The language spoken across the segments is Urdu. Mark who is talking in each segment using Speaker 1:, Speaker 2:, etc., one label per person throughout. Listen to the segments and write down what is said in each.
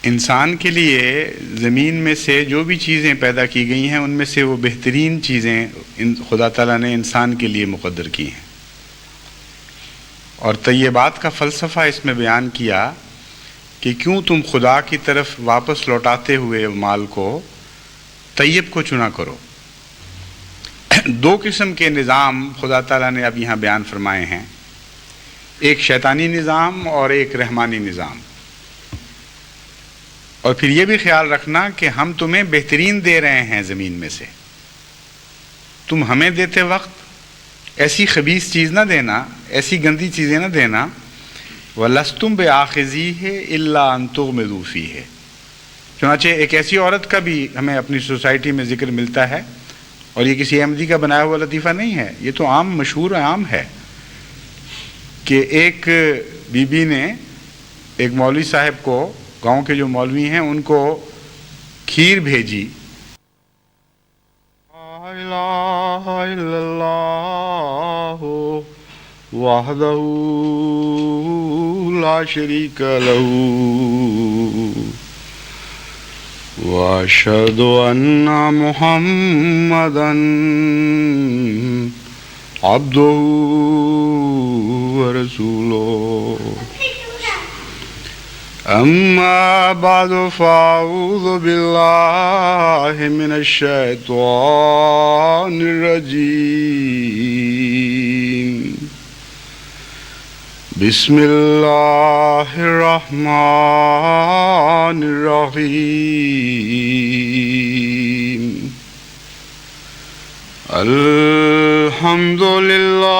Speaker 1: انسان کے لیے زمین میں سے جو بھی چیزیں پیدا کی گئی ہیں ان میں سے وہ بہترین چیزیں خدا تعالیٰ نے انسان کے لیے مقدر کی ہیں، اور طیبات کا فلسفہ اس میں بیان کیا کہ کیوں تم خدا کی طرف واپس لوٹاتے ہوئے مال کو طیب کو چنا کرو۔ دو قسم کے نظام خدا تعالیٰ نے اب یہاں بیان فرمائے ہیں، ایک شیطانی نظام اور ایک رحمانی نظام۔ اور پھر یہ بھی خیال رکھنا کہ ہم تمہیں بہترین دے رہے ہیں زمین میں سے، تم ہمیں دیتے وقت ایسی خبیث چیز نہ دینا، ایسی گندی چیزیں نہ دینا۔ وَلَسْتُمْ بِآخِذِيهِ إِلَّا أَن تُغْمِضُوا فِيهِ۔ چنانچہ ایک ایسی عورت کا بھی ہمیں اپنی سوسائٹی میں ذکر ملتا ہے، اور یہ کسی احمدی کا بنایا ہوا لطیفہ نہیں ہے، یہ تو عام مشہور عام ہے کہ ایک بی بی نے ایک مولوی صاحب کو، گاؤں کے جو مولوی ہیں ان کو کھیر بھیجی۔ لا الہ الا اللہ وحدہ لا شریک لہ واشہد ان محمدا عبدہ ورسولہ۔ اما بعد فاعوذ باللہ من الشیطان الرجیم۔ بسم اللہ الرحمن الرحیم۔ الحمد للہ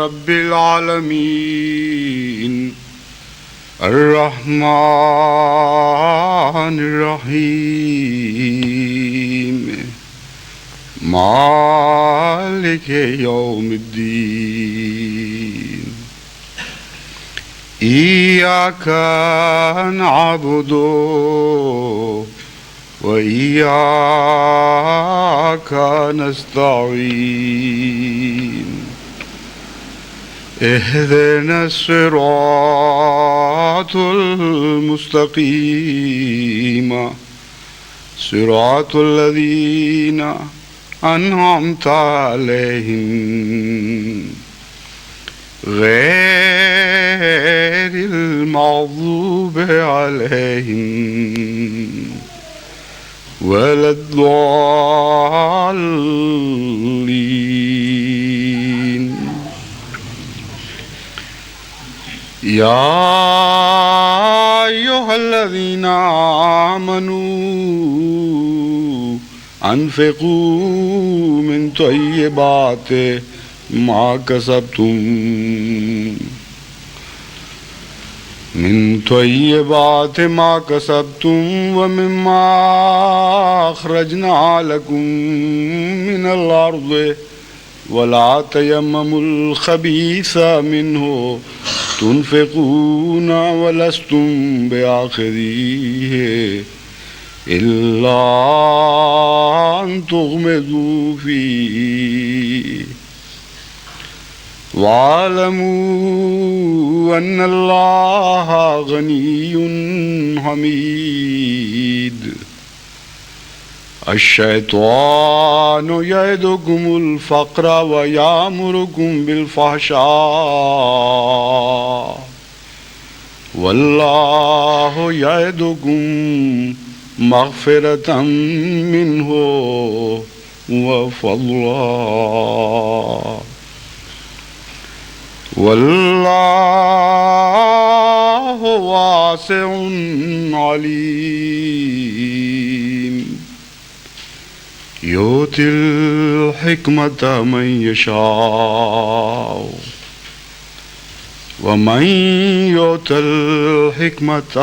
Speaker 1: رب العالمین، الرحمن الرحیم، مالک یوم الدین۔ ایاک نعبد وإياك نستعين، اهدنا الصراط المستقيم، صراط الذين أنعمت عليهم غير المغضوب عليهم ولا الضالين۔ يا أيها الذين آمنوا أنفقوا من طيبات ما كسبتم ومما أخرجنا لكم من الأرض ولا تيمموا الخبيث منه تنفقون ولستم بآخذيه إلا أن تغمضوا فيه، واعلموا أن الله غني حميد۔ الشيطان يعدكم الفقر ويأمركم بالفحشاء والله يعدكم مغفرة منه وفضلا، واللہ واسع علیم۔ یؤتی الحکمت من یشاء ومن یؤت الحکمت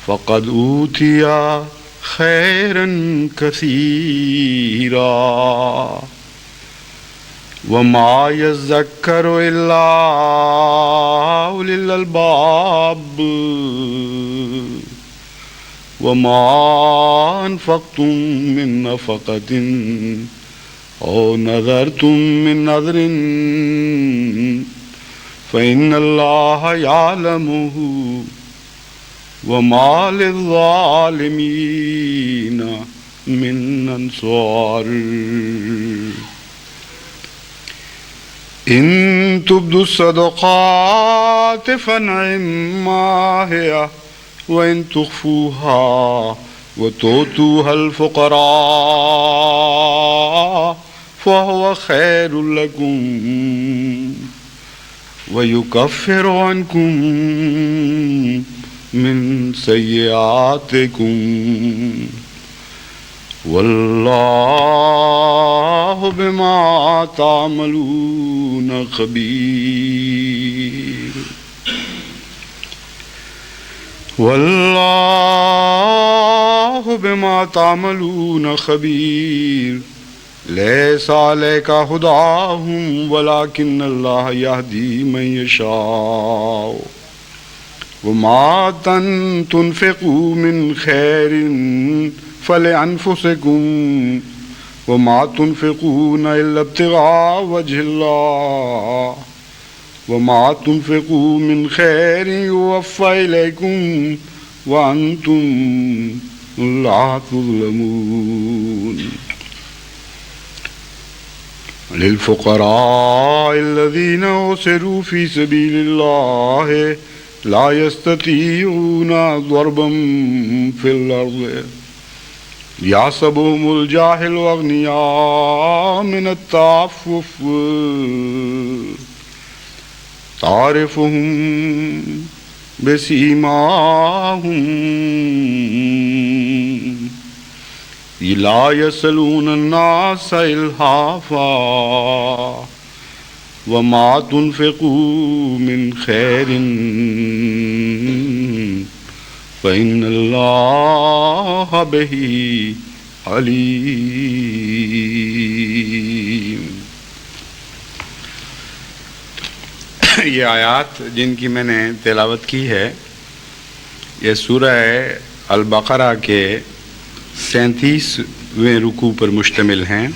Speaker 1: فقد اوتی خیرا کثیرا، وما يذكر إلا أولي الألباب، وما أنفقتم من نفقة أو نذرتم من نذر فإن الله يعلمه وما للظالمین من انصار ان تبدوا الصدقات فنعما هي وان تخفوها وتؤتوها الفقراء فهو خير لكم ويكفر عنكم من سيئاتكم والله بما تعملون خبير والله بما تعملون خبير ليس عليك هداهم ولكن الله يهدي من يشاء وما تنفقوا من خير فلأنفسكم وما تنفقون إلا ابتغاء وجه الله وما تنفقوا من خير يوفى إليكم وأنتم لا تظلمون للفقراء الذين أسروا في سبيل الله لا يستطيعون ضربا في الأرض يحسبهم الجاهل أغنياء من التعفف تعرفهم بسيماهم لا يسألون الناس إلحافا وما تنفقوا من خير فإن الله به عليم. یہ آیات جن کی میں نے تلاوت کی ہے یہ سورہ البقرہ کے 37ویں رکوع پر مشتمل ہیں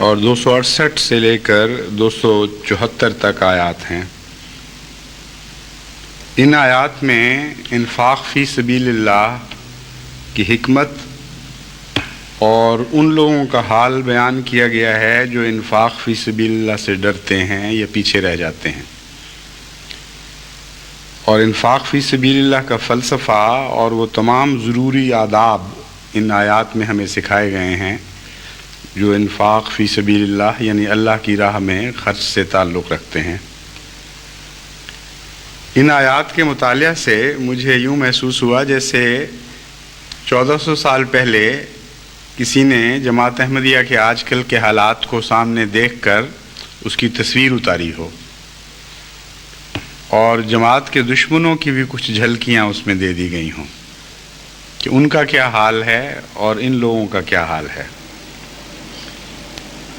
Speaker 1: اور 268 سے لے کر 274 تک آیات ہیں. ان آیات میں انفاق فی سبیل اللہ کی حکمت اور ان لوگوں کا حال بیان کیا گیا ہے جو انفاق فی سبیل اللہ سے ڈرتے ہیں یا پیچھے رہ جاتے ہیں. اور انفاق فی سبیل اللہ کا فلسفہ اور وہ تمام ضروری آداب ان آیات میں ہمیں سکھائے گئے ہیں جو انفاق فی سبیل اللہ یعنی اللہ کی راہ میں خرچ سے تعلق رکھتے ہیں. ان آیات کے مطالعہ سے مجھے یوں محسوس ہوا جیسے 1400 سال پہلے کسی نے جماعت احمدیہ کے آج کل کے حالات کو سامنے دیکھ کر اس کی تصویر اتاری ہو اور جماعت کے دشمنوں کی بھی کچھ جھلکیاں اس میں دے دی گئی ہوں کہ ان کا کیا حال ہے اور ان لوگوں کا کیا حال ہے.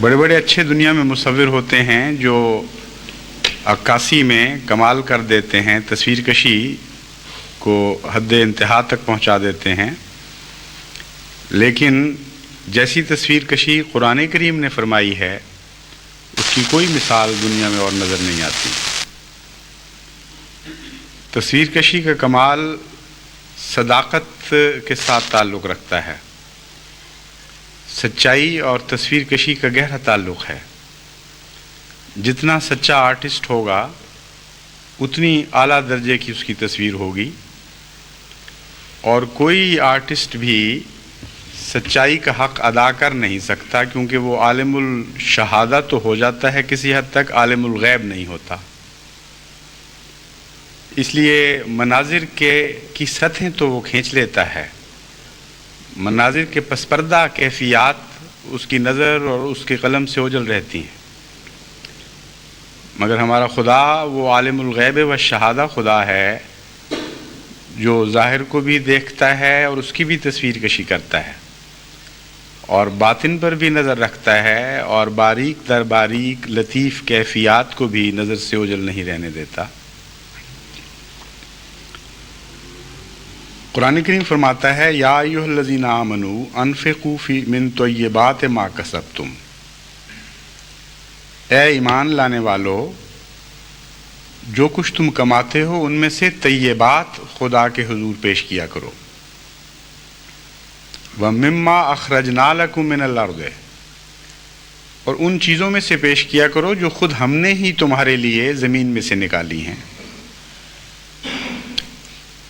Speaker 1: بڑے بڑے اچھے دنیا میں مصور ہوتے ہیں جو عکاسی میں کمال کر دیتے ہیں، تصویر کشی کو حد انتہا تک پہنچا دیتے ہیں، لیکن جیسی تصویر کشی قرآن کریم نے فرمائی ہے اس کی کوئی مثال دنیا میں اور نظر نہیں آتی. تصویر کشی کا کمال صداقت کے ساتھ تعلق رکھتا ہے. سچائی اور تصویر کشی کا گہرا تعلق ہے. جتنا سچا آرٹسٹ ہوگا اتنی اعلیٰ درجے کی اس کی تصویر ہوگی، اور کوئی آرٹسٹ بھی سچائی کا حق ادا کر نہیں سکتا کیونکہ وہ عالم الشہادہ تو ہو جاتا ہے کسی حد تک، عالم الغیب نہیں ہوتا. اس لیے مناظر کی سطحیں تو وہ کھینچ لیتا ہے، مناظر کے پس پردہ کیفیات اس کی نظر اور اس کے قلم سے اوجھل رہتی ہیں، مگر ہمارا خدا وہ عالم الغیب و شہادہ خدا ہے جو ظاہر کو بھی دیکھتا ہے اور اس کی بھی تصویر کشی کرتا ہے اور باطن پر بھی نظر رکھتا ہے اور باریک در باریک لطیف کیفیات کو بھی نظر سے اوجھل نہیں رہنے دیتا. قرآن کریم فرماتا ہے یا ایھا الذین آمنوا انفقوا فی من طیبات ما کسبتم، اے ایمان لانے والو جو کچھ تم کماتے ہو ان میں سے طیبات خدا کے حضور پیش کیا کرو. وَمِمَّا أَخْرَجْنَا لَكُم مِّنَ الْأَرْضِ، اور ان چیزوں میں سے پیش کیا کرو جو خود ہم نے ہی تمہارے لیے زمین میں سے نکالی ہیں.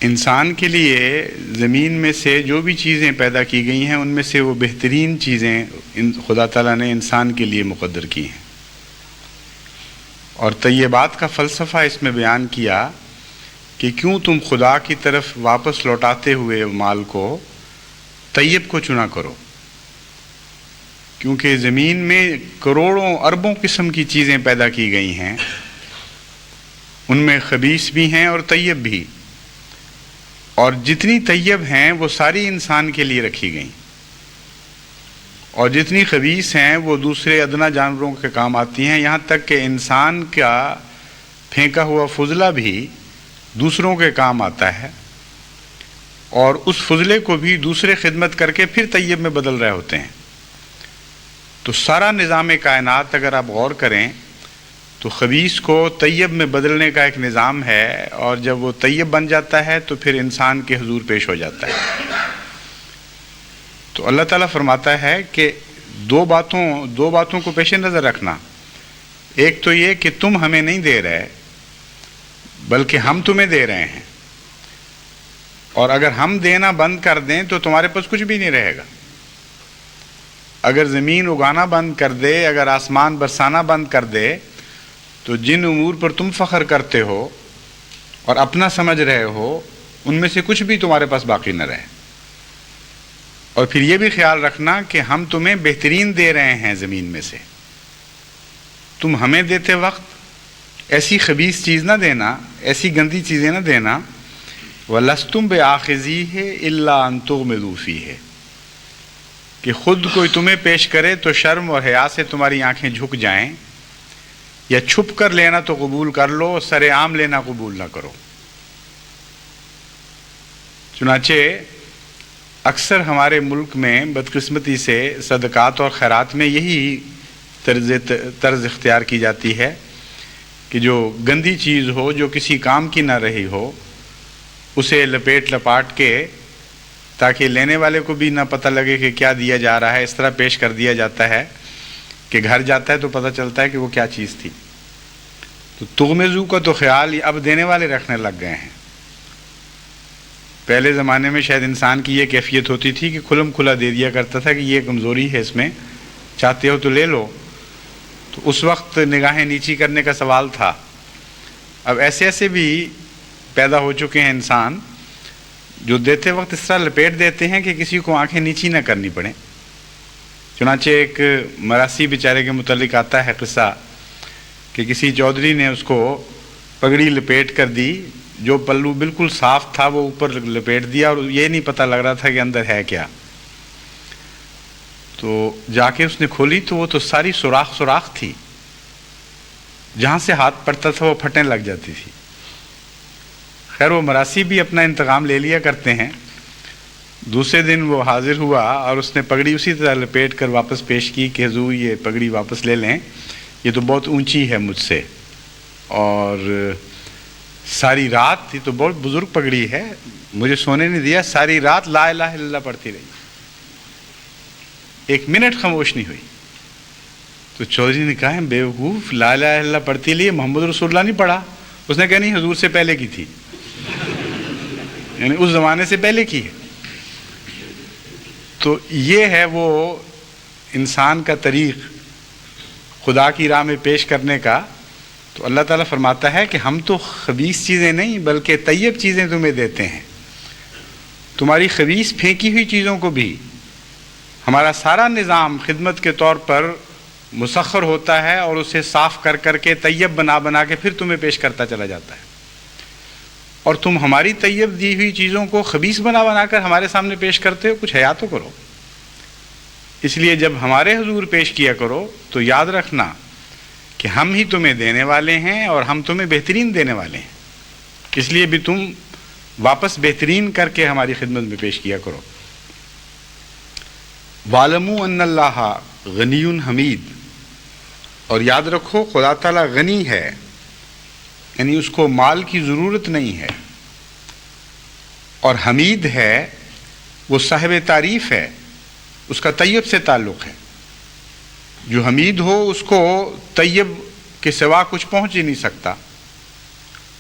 Speaker 1: انسان کے لیے زمین میں سے جو بھی چیزیں پیدا کی گئی ہیں ان میں سے وہ بہترین چیزیں خدا تعالیٰ نے انسان کے لیے مقدر کی ہیں. اور طیبات کا فلسفہ اس میں بیان کیا کہ کیوں تم خدا کی طرف واپس لوٹاتے ہوئے مال کو طیب کو چنا کرو، کیونکہ زمین میں کروڑوں اربوں قسم کی چیزیں پیدا کی گئی ہیں، ان میں خبیث بھی ہیں اور طیب بھی، اور جتنی طیب ہیں وہ ساری انسان کے لیے رکھی گئیں، اور جتنی خبیث ہیں وہ دوسرے ادنا جانوروں کے کام آتی ہیں، یہاں تک کہ انسان کا پھینکا ہوا فضلہ بھی دوسروں کے کام آتا ہے، اور اس فضلے کو بھی دوسرے خدمت کر کے پھر طیب میں بدل رہے ہوتے ہیں. تو سارا نظام کائنات اگر آپ غور کریں تو خبیث کو طیب میں بدلنے کا ایک نظام ہے، اور جب وہ طیب بن جاتا ہے تو پھر انسان کے حضور پیش ہو جاتا ہے. تو اللہ تعالیٰ فرماتا ہے کہ دو باتوں کو پیش نظر رکھنا. ایک تو یہ کہ تم ہمیں نہیں دے رہے بلکہ ہم تمہیں دے رہے ہیں، اور اگر ہم دینا بند کر دیں تو تمہارے پاس کچھ بھی نہیں رہے گا. اگر زمین اگانا بند کر دے، اگر آسمان برسانا بند کر دے، تو جن امور پر تم فخر کرتے ہو اور اپنا سمجھ رہے ہو ان میں سے کچھ بھی تمہارے پاس باقی نہ رہے. اور پھر یہ بھی خیال رکھنا کہ ہم تمہیں بہترین دے رہے ہیں زمین میں سے. تم ہمیں دیتے وقت ایسی خبیث چیز نہ دینا، ایسی گندی چیزیں نہ دینا. وَلَسْتُمْ بِآخِذِيهِ إِلَّا أَن تُغْمِضُوا فِيهِ، کہ خود کوئی تمہیں پیش کرے تو شرم اور حیا سے تمہاری آنکھیں جھک جائیں، یا چھپ کر لینا تو قبول کر لو، سر عام لینا قبول نہ کرو. چنانچہ اکثر ہمارے ملک میں بدقسمتی سے صدقات اور خیرات میں یہی طرز اختیار کی جاتی ہے کہ جو گندی چیز ہو، جو کسی کام کی نہ رہی ہو، اسے لپیٹ لپاٹ کے تاکہ لینے والے کو بھی نہ پتہ لگے کہ کیا دیا جا رہا ہے، اس طرح پیش کر دیا جاتا ہے کہ گھر جاتا ہے تو پتہ چلتا ہے کہ وہ کیا چیز تھی. تو تغمزو کا تو خیال اب دینے والے رکھنے لگ گئے ہیں. پہلے زمانے میں شاید انسان کی یہ کیفیت ہوتی تھی کہ کھلم کھلا دے دیا کرتا تھا کہ یہ کمزوری ہے اس میں، چاہتے ہو تو لے لو. تو اس وقت نگاہیں نیچی کرنے کا سوال تھا. اب ایسے بھی پیدا ہو چکے ہیں انسان جو دیتے وقت اس طرح لپیٹ دیتے ہیں کہ کسی کو آنکھیں نیچی نہ کرنی پڑیں. چنانچہ ایک مراسی بیچارے کے متعلق آتا ہے قصہ کہ کسی چودھری نے اس کو پگڑی لپیٹ کر دی، جو پلو بالکل صاف تھا وہ اوپر لپیٹ دیا، اور یہ نہیں پتہ لگ رہا تھا کہ اندر ہے کیا. تو جا کے اس نے کھولی تو وہ تو ساری سوراخ تھی، جہاں سے ہاتھ پڑتا تھا وہ پھٹنے لگ جاتی تھی. خیر وہ مراسی بھی اپنا انتقام لے لیا کرتے ہیں. دوسرے دن وہ حاضر ہوا اور اس نے پگڑی اسی طرح لپیٹ کر واپس پیش کی کہ حضور یہ پگڑی واپس لے لیں، یہ تو بہت اونچی ہے مجھ سے، اور ساری رات، یہ تو بہت بزرگ پگڑی ہے، مجھے سونے نہیں دیا، ساری رات لا الہ الا اللہ پڑھتی رہی، ایک منٹ خاموش نہیں ہوئی. تو چودھری نے کہا بیوقوف، لا الہ الا اللہ پڑھتی لیے محمد رسول اللہ نہیں پڑھا؟ اس نے کہا نہیں، حضور سے پہلے کی تھی، یعنی اس زمانے سے پہلے کی ہے. تو یہ ہے وہ انسان کا طریق خدا کی راہ میں پیش کرنے کا. تو اللہ تعالیٰ فرماتا ہے کہ ہم تو خبیث چیزیں نہیں بلکہ طیب چیزیں تمہیں دیتے ہیں. تمہاری خبیث پھینکی ہوئی چیزوں کو بھی ہمارا سارا نظام خدمت کے طور پر مسخر ہوتا ہے، اور اسے صاف کر کر کے طیب بنا کے پھر تمہیں پیش کرتا چلا جاتا ہے. اور تم ہماری طیب دی ہوئی چیزوں کو خبیث بنا کر ہمارے سامنے پیش کرتے ہو، کچھ حیا تو کرو. اس لیے جب ہمارے حضور پیش کیا کرو تو یاد رکھنا کہ ہم ہی تمہیں دینے والے ہیں اور ہم تمہیں بہترین دینے والے ہیں، اس لیے بھی تم واپس بہترین کر کے ہماری خدمت میں پیش کیا کرو. وَاعْلَمُوا أَنَّ اللَّهَ غَنِيٌّ حَمِيدٌ، اور یاد رکھو خدا تعالیٰ غنی ہے یعنی اس کو مال کی ضرورت نہیں ہے. اور حمید ہے وہ صاحب تعریف ہے، اس کا طیب سے تعلق ہے. جو حمید ہو اس کو طیب کے سوا کچھ پہنچ ہی نہیں سکتا،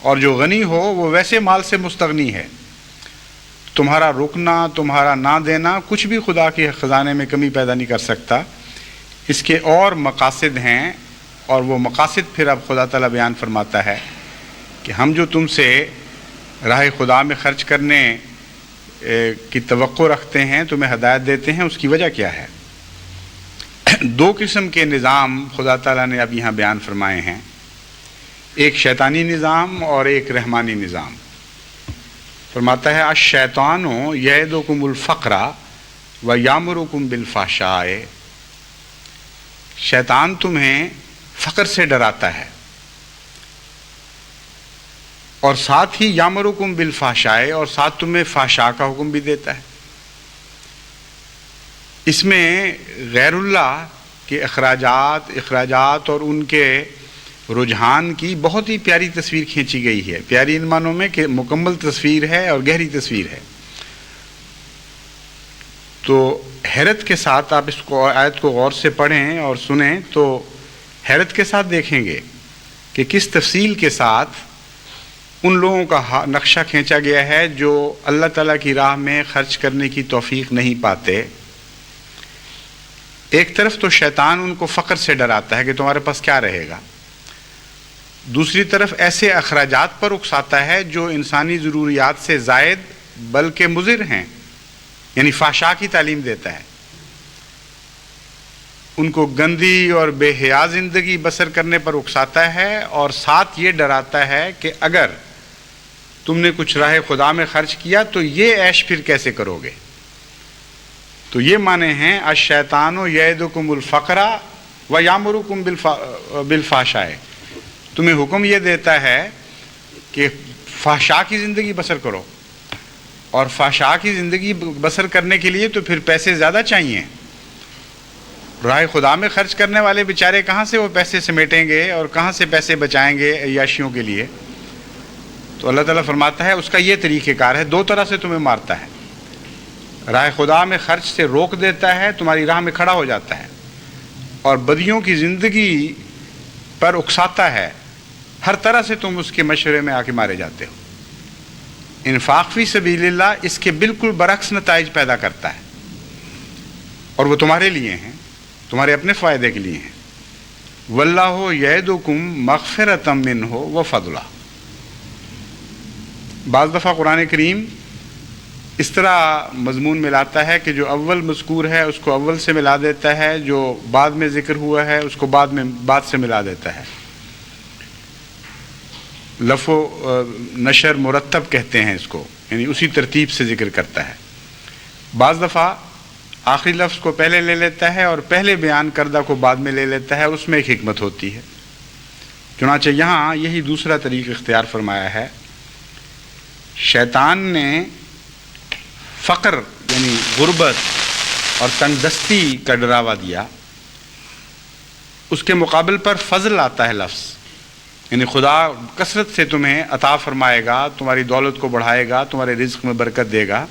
Speaker 1: اور جو غنی ہو وہ ویسے مال سے مستغنی ہے. تمہارا رکنا، تمہارا نہ دینا کچھ بھی خدا کے خزانے میں کمی پیدا نہیں کر سکتا. اس کے اور مقاصد ہیں، اور وہ مقاصد پھر اب خدا تعالیٰ بیان فرماتا ہے کہ ہم جو تم سے راہ خدا میں خرچ کرنے کی توقع رکھتے ہیں، تمہیں ہدایت دیتے ہیں، اس کی وجہ کیا ہے. دو قسم کے نظام خدا تعالیٰ نے اب یہاں بیان فرمائے ہیں، ایک شیطانی نظام اور ایک رحمانی نظام. فرماتا ہے الشیطان یعدکم الفقر ویامرکم بالفحشاء. شیطان تمہیں فقر سے ڈراتا ہے اور ساتھ ہی یامرکم بالفحشاء، اور ساتھ تمہیں فحشاء کا حکم بھی دیتا ہے. اس میں غیر اللہ کے اخراجات اور ان کے رجحان کی بہت ہی پیاری تصویر کھینچی گئی ہے. پیاری ان معنوں میں کہ مکمل تصویر ہے اور گہری تصویر ہے. تو حیرت کے ساتھ آپ اس کو آیت کو غور سے پڑھیں اور سنیں تو حیرت کے ساتھ دیکھیں گے کہ کس تفصیل کے ساتھ ان لوگوں کا نقشہ کھینچا گیا ہے جو اللہ تعالیٰ کی راہ میں خرچ کرنے کی توفیق نہیں پاتے. ایک طرف تو شیطان ان کو فقر سے ڈراتا ہے کہ تمہارے پاس کیا رہے گا، دوسری طرف ایسے اخراجات پر اکساتا ہے جو انسانی ضروریات سے زائد بلکہ مضر ہیں، یعنی فحشاء کی تعلیم دیتا ہے. ان کو گندی اور بے حیا زندگی بسر کرنے پر اکساتا ہے، اور ساتھ یہ ڈراتا ہے کہ اگر تم نے کچھ راہ خدا میں خرچ کیا تو یہ عیش پھر کیسے کرو گے. تو یہ معنی ہیں الشیطان یعدکم الفقر ویامرکم بالفحشاء. تمہیں حکم یہ دیتا ہے کہ فحشاء کی زندگی بسر کرو، اور فحشاء کی زندگی بسر کرنے کے لیے تو پھر پیسے زیادہ چاہیے. راہ خدا میں خرچ کرنے والے بیچارے کہاں سے وہ پیسے سمیٹیں گے اور کہاں سے پیسے بچائیں گے عیاشیوں کے لیے. تو اللہ تعالیٰ فرماتا ہے اس کا یہ طریقہ کار ہے، دو طرح سے تمہیں مارتا ہے. راہ خدا میں خرچ سے روک دیتا ہے، تمہاری راہ میں کھڑا ہو جاتا ہے، اور بدیوں کی زندگی پر اکساتا ہے. ہر طرح سے تم اس کے مشورے میں آ کے مارے جاتے ہو. انفاق فی سبیل اللہ اس کے بالکل برعکس نتائج پیدا کرتا ہے، اور وہ تمہارے لیے ہیں، تمہارے اپنے فائدے کے لیے ہیں. واللہ یعدکم مغفرۃ منہ وفضلا. بعض دفعہ قرآن کریم اس طرح مضمون ملاتا ہے کہ جو اول مذکور ہے اس کو اول سے ملا دیتا ہے، جو بعد میں ذکر ہوا ہے اس کو بعد سے ملا دیتا ہے. لف و نشر مرتب کہتے ہیں اس کو، یعنی اسی ترتیب سے ذکر کرتا ہے. بعض دفعہ آخری لفظ کو پہلے لے لیتا ہے اور پہلے بیان کردہ کو بعد میں لے لیتا ہے، اس میں ایک حکمت ہوتی ہے. چنانچہ یہاں یہی دوسرا طریق اختیار فرمایا ہے. شیطان نے فقر یعنی غربت اور تنگ دستی کا ڈراوا دیا، اس کے مقابل پر فضل آتا ہے لفظ، یعنی خدا کثرت سے تمہیں عطا فرمائے گا، تمہاری دولت کو بڑھائے گا، تمہارے رزق میں برکت دے گا.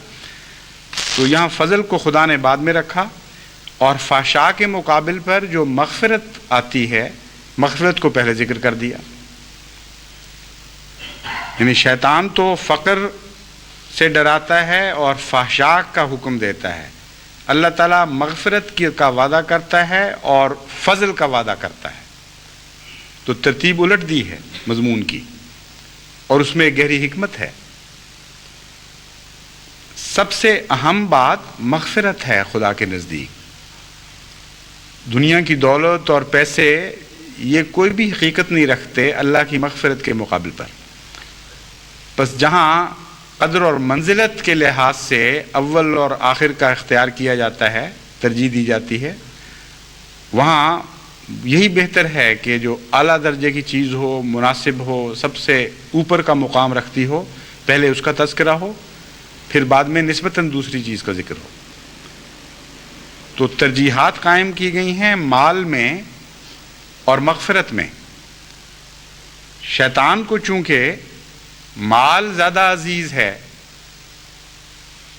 Speaker 1: تو یہاں فضل کو خدا نے بعد میں رکھا، اور فحشاء کے مقابل پر جو مغفرت آتی ہے مغفرت کو پہلے ذکر کر دیا. یعنی شیطان تو فقر سے ڈراتا ہے اور فحشاء کا حکم دیتا ہے، اللہ تعالیٰ مغفرت کا وعدہ کرتا ہے اور فضل کا وعدہ کرتا ہے. تو ترتیب الٹ دی ہے مضمون کی، اور اس میں ایک گہری حکمت ہے. سب سے اہم بات مغفرت ہے خدا کے نزدیک. دنیا کی دولت اور پیسے یہ کوئی بھی حقیقت نہیں رکھتے اللہ کی مغفرت کے مقابل پر. بس جہاں قدر اور منزلت کے لحاظ سے اول اور آخر کا اختیار کیا جاتا ہے، ترجیح دی جاتی ہے، وہاں یہی بہتر ہے کہ جو اعلیٰ درجے کی چیز ہو، مناسب ہو، سب سے اوپر کا مقام رکھتی ہو، پہلے اس کا تذکرہ ہو، پھر بعد میں نسبتاً دوسری چیز کا ذکر ہو. تو ترجیحات قائم کی گئی ہیں مال میں اور مغفرت میں. شیطان کو چونکہ مال زیادہ عزیز ہے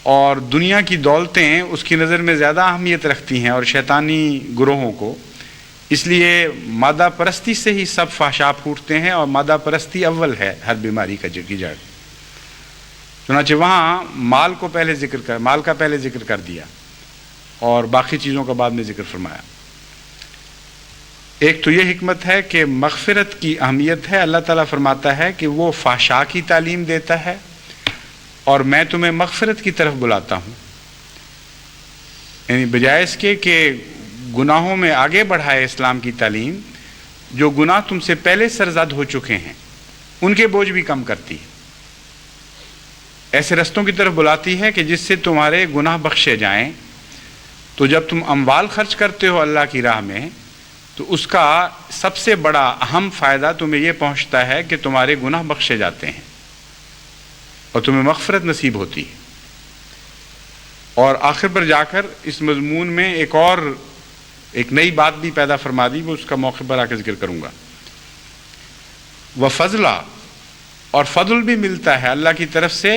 Speaker 1: اور دنیا کی دولتیں اس کی نظر میں زیادہ اہمیت رکھتی ہیں اور شیطانی گروہوں کو، اس لیے مادہ پرستی سے ہی سب فحشا پھوٹتے ہیں، اور مادہ پرستی اول ہے ہر بیماری کا جڑ۔ چنانچہ وہاں مال کا پہلے ذکر کر دیا اور باقی چیزوں کا بعد میں ذکر فرمایا۔ ایک تو یہ حکمت ہے کہ مغفرت کی اہمیت ہے۔ اللہ تعالیٰ فرماتا ہے کہ وہ فحشا کی تعلیم دیتا ہے اور میں تمہیں مغفرت کی طرف بلاتا ہوں، یعنی بجائے اس کے کہ گناہوں میں آگے بڑھائے اسلام کی تعلیم، جو گناہ تم سے پہلے سرزد ہو چکے ہیں ان کے بوجھ بھی کم کرتی ہے، ایسے رستوں کی طرف بلاتی ہے کہ جس سے تمہارے گناہ بخشے جائیں۔ تو جب تم اموال خرچ کرتے ہو اللہ کی راہ میں، تو اس کا سب سے بڑا اہم فائدہ تمہیں یہ پہنچتا ہے کہ تمہارے گناہ بخشے جاتے ہیں اور تمہیں مغفرت نصیب ہوتی ہے۔ اور آخر پر جا کر اس مضمون میں ایک نئی بات بھی پیدا فرما دی، وہ اس کا موقع پر آ کے ذکر کروں گا۔ وَفَضْلًا، اور فضل بھی ملتا ہے اللہ کی طرف سے،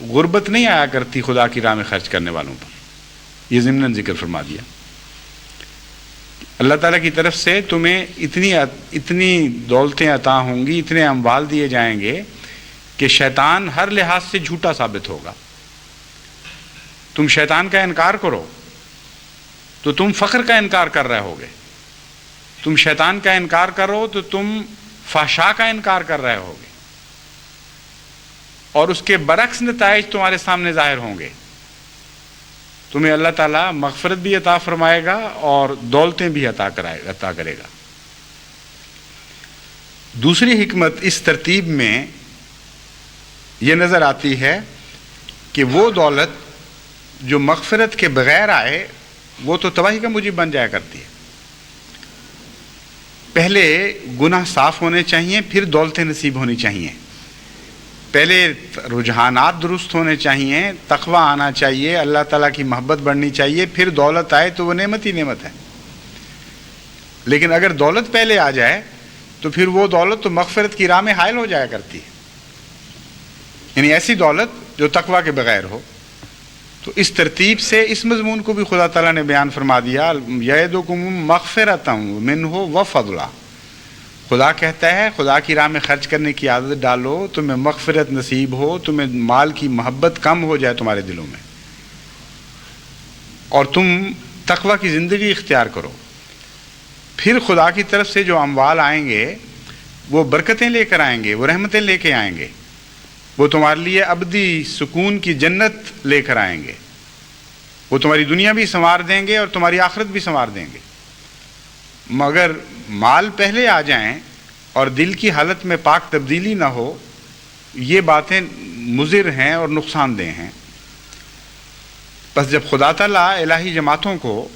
Speaker 1: غربت نہیں آیا کرتی خدا کی راہ میں خرچ کرنے والوں پر، یہ ضمناً ذکر فرما دیا۔ اللہ تعالیٰ کی طرف سے تمہیں اتنی دولتیں عطا ہوں گی، اتنے اموال دیے جائیں گے کہ شیطان ہر لحاظ سے جھوٹا ثابت ہوگا۔ تم شیطان کا انکار کرو تو تم فقر کا انکار کر رہے ہوگے، تم شیطان کا انکار کرو تو تم فحشا کا انکار کر رہے ہوگے، اور اس کے برعکس نتائج تمہارے سامنے ظاہر ہوں گے۔ تمہیں اللہ تعالیٰ مغفرت بھی عطا فرمائے گا اور دولتیں بھی عطا کرے گا۔ دوسری حکمت اس ترتیب میں یہ نظر آتی ہے کہ وہ دولت جو مغفرت کے بغیر آئے وہ تو تباہی کا موجب بن جایا کرتی ہے۔ پہلے گناہ صاف ہونے چاہیے، پھر دولتیں نصیب ہونی چاہیے۔ پہلے رجحانات درست ہونے چاہیے، تقوی آنا چاہیے، اللہ تعالیٰ کی محبت بڑھنی چاہیے، پھر دولت آئے تو وہ نعمت ہی نعمت ہے۔ لیکن اگر دولت پہلے آ جائے تو پھر وہ دولت تو مغفرت کی راہ میں حائل ہو جایا کرتی ہے، یعنی ایسی دولت جو تقوی کے بغیر ہو۔ تو اس ترتیب سے اس مضمون کو بھی خدا تعالیٰ نے بیان فرما دیا، یعدکم مغفرۃ منہ وفضلا۔ خدا کہتا ہے خدا کی راہ میں خرچ کرنے کی عادت ڈالو، تمہیں مغفرت نصیب ہو، تمہیں مال کی محبت کم ہو جائے تمہارے دلوں میں، اور تم تقوی کی زندگی اختیار کرو۔ پھر خدا کی طرف سے جو اموال آئیں گے وہ برکتیں لے کر آئیں گے، وہ رحمتیں لے کے آئیں گے، وہ تمہارے لیے ابدی سکون کی جنت لے کر آئیں گے، وہ تمہاری دنیا بھی سنوار دیں گے اور تمہاری آخرت بھی سنوار دیں گے۔ مگر مال پہلے آ جائیں اور دل کی حالت میں پاک تبدیلی نہ ہو، یہ باتیں مضر ہیں اور نقصان دہ ہیں۔ بس جب خدا تعالیٰ الہی جماعتوں کو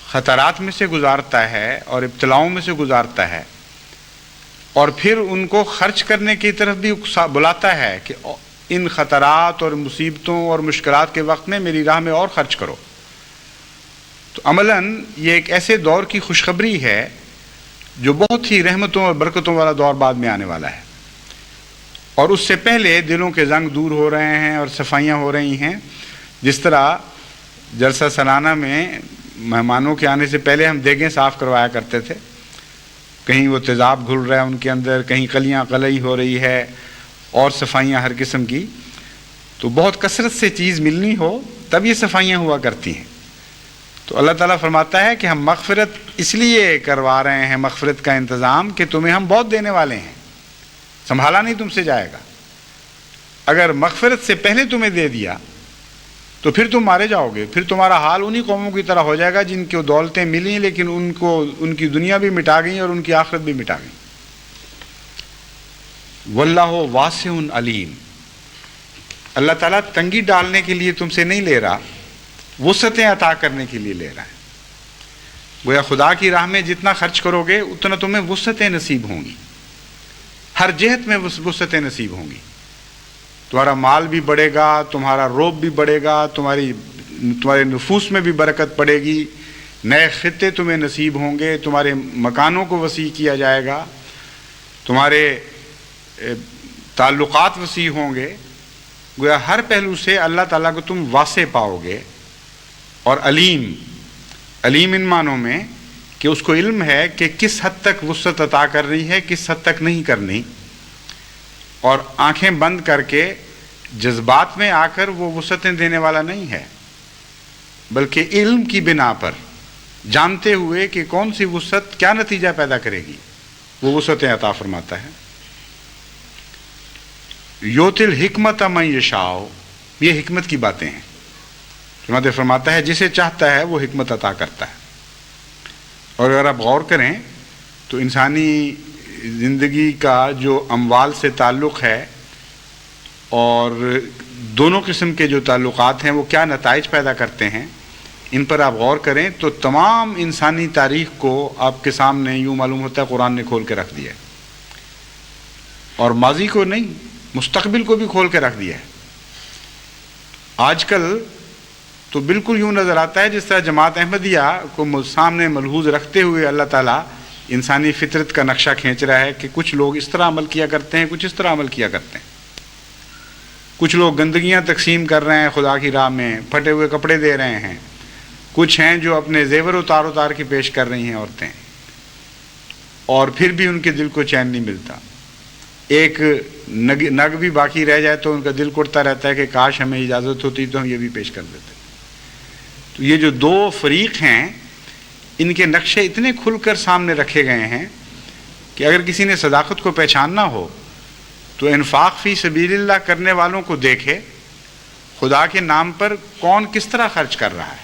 Speaker 1: خطرات میں سے گزارتا ہے اور ابتلاؤں میں سے گزارتا ہے، اور پھر ان کو خرچ کرنے کی طرف بھی بلاتا ہے کہ ان خطرات اور مصیبتوں اور مشکلات کے وقت میں میری راہ میں اور خرچ کرو، تو عملاً یہ ایک ایسے دور کی خوشخبری ہے جو بہت ہی رحمتوں اور برکتوں والا دور بعد میں آنے والا ہے، اور اس سے پہلے دلوں کے زنگ دور ہو رہے ہیں اور صفائیاں ہو رہی ہیں۔ جس طرح جلسہ سالانہ میں مہمانوں کے آنے سے پہلے ہم دیگیں صاف کروایا کرتے تھے، کہیں وہ تیزاب گھل رہا ہے ان کے اندر، کہیں کلیاں قلعی ہو رہی ہے اور صفائیاں ہر قسم کی، تو بہت کثرت سے چیز ملنی ہو تب یہ صفائیاں ہوا کرتی ہیں۔ تو اللہ تعالیٰ فرماتا ہے کہ ہم مغفرت اس لیے کروا رہے ہیں، مغفرت کا انتظام، کہ تمہیں ہم بہت دینے والے ہیں، سنبھالا نہیں تم سے جائے گا۔ اگر مغفرت سے پہلے تمہیں دے دیا تو پھر تم مارے جاؤ گے، پھر تمہارا حال انہی قوموں کی طرح ہو جائے گا جن کو دولتیں ملیں لیکن ان کی دنیا بھی مٹا گئیں اور ان کی آخرت بھی مٹا گئی۔ واللہ واسع علیم، اللہ تعالیٰ تنگی ڈالنے کے لیے تم سے نہیں لے رہا، وسعتیں عطا کرنے کے لیے لے رہا ہے۔ گویا خدا کی راہ میں جتنا خرچ کرو گے اتنا تمہیں وسعتیں نصیب ہوں گی، ہر جہت میں وسعتیں نصیب ہوں گی۔ تمہارا مال بھی بڑھے گا، تمہارا روب بھی بڑھے گا، تمہارے نفوس میں بھی برکت پڑے گی، نئے خطے تمہیں نصیب ہوں گے، تمہارے مکانوں کو وسیع کیا جائے گا، تمہارے تعلقات وسیع ہوں گے، گویا ہر پہلو سے اللہ تعالیٰ کو تم واسع پاؤ گے. اور علیم ان معنوں میں کہ اس کو علم ہے کہ کس حد تک وسعت عطا کر رہی ہے، کس حد تک نہیں کرنی، اور آنکھیں بند کر کے جذبات میں آ کر وہ وسعتیں دینے والا نہیں ہے، بلکہ علم کی بنا پر جانتے ہوئے کہ کون سی وسعت کیا نتیجہ پیدا کرے گی وہ وسعتیں عطا فرماتا ہے. یوتل حکمت من یشاء، یہ حکمت کی باتیں ہیں. فرماتے فرماتا ہے جسے چاہتا ہے وہ حکمت عطا کرتا ہے. اور اگر آپ غور کریں تو انسانی زندگی کا جو اموال سے تعلق ہے اور دونوں قسم کے جو تعلقات ہیں وہ کیا نتائج پیدا کرتے ہیں، ان پر آپ غور کریں تو تمام انسانی تاریخ کو آپ کے سامنے یوں معلوم ہوتا ہے قرآن نے کھول کے رکھ دیا ہے. اور ماضی کو نہیں، مستقبل کو بھی کھول کے رکھ دیا ہے. آج کل تو بالکل یوں نظر آتا ہے جس طرح جماعت احمدیہ کو سامنے ملحوظ رکھتے ہوئے اللہ تعالیٰ انسانی فطرت کا نقشہ کھینچ رہا ہے کہ کچھ لوگ اس طرح عمل کیا کرتے ہیں، کچھ اس طرح عمل کیا کرتے ہیں. کچھ لوگ گندگیاں تقسیم کر رہے ہیں خدا کی راہ میں، پھٹے ہوئے کپڑے دے رہے ہیں. کچھ ہیں جو اپنے زیور اتار کے پیش کر رہی ہیں عورتیں، اور پھر بھی ان کے دل کو چین نہیں ملتا. ایک نگ بھی باقی رہ جائے تو ان کا دل کڑتا رہتا ہے کہ کاش ہمیں اجازت ہوتی تو ہم یہ بھی پیش کر دیتے. تو یہ جو دو فریق ہیں ان کے نقشے اتنے کھل کر سامنے رکھے گئے ہیں کہ اگر کسی نے صداقت کو پہچاننا ہو تو انفاق فی سبیل اللہ کرنے والوں کو دیکھے خدا کے نام پر کون کس طرح خرچ کر رہا ہے.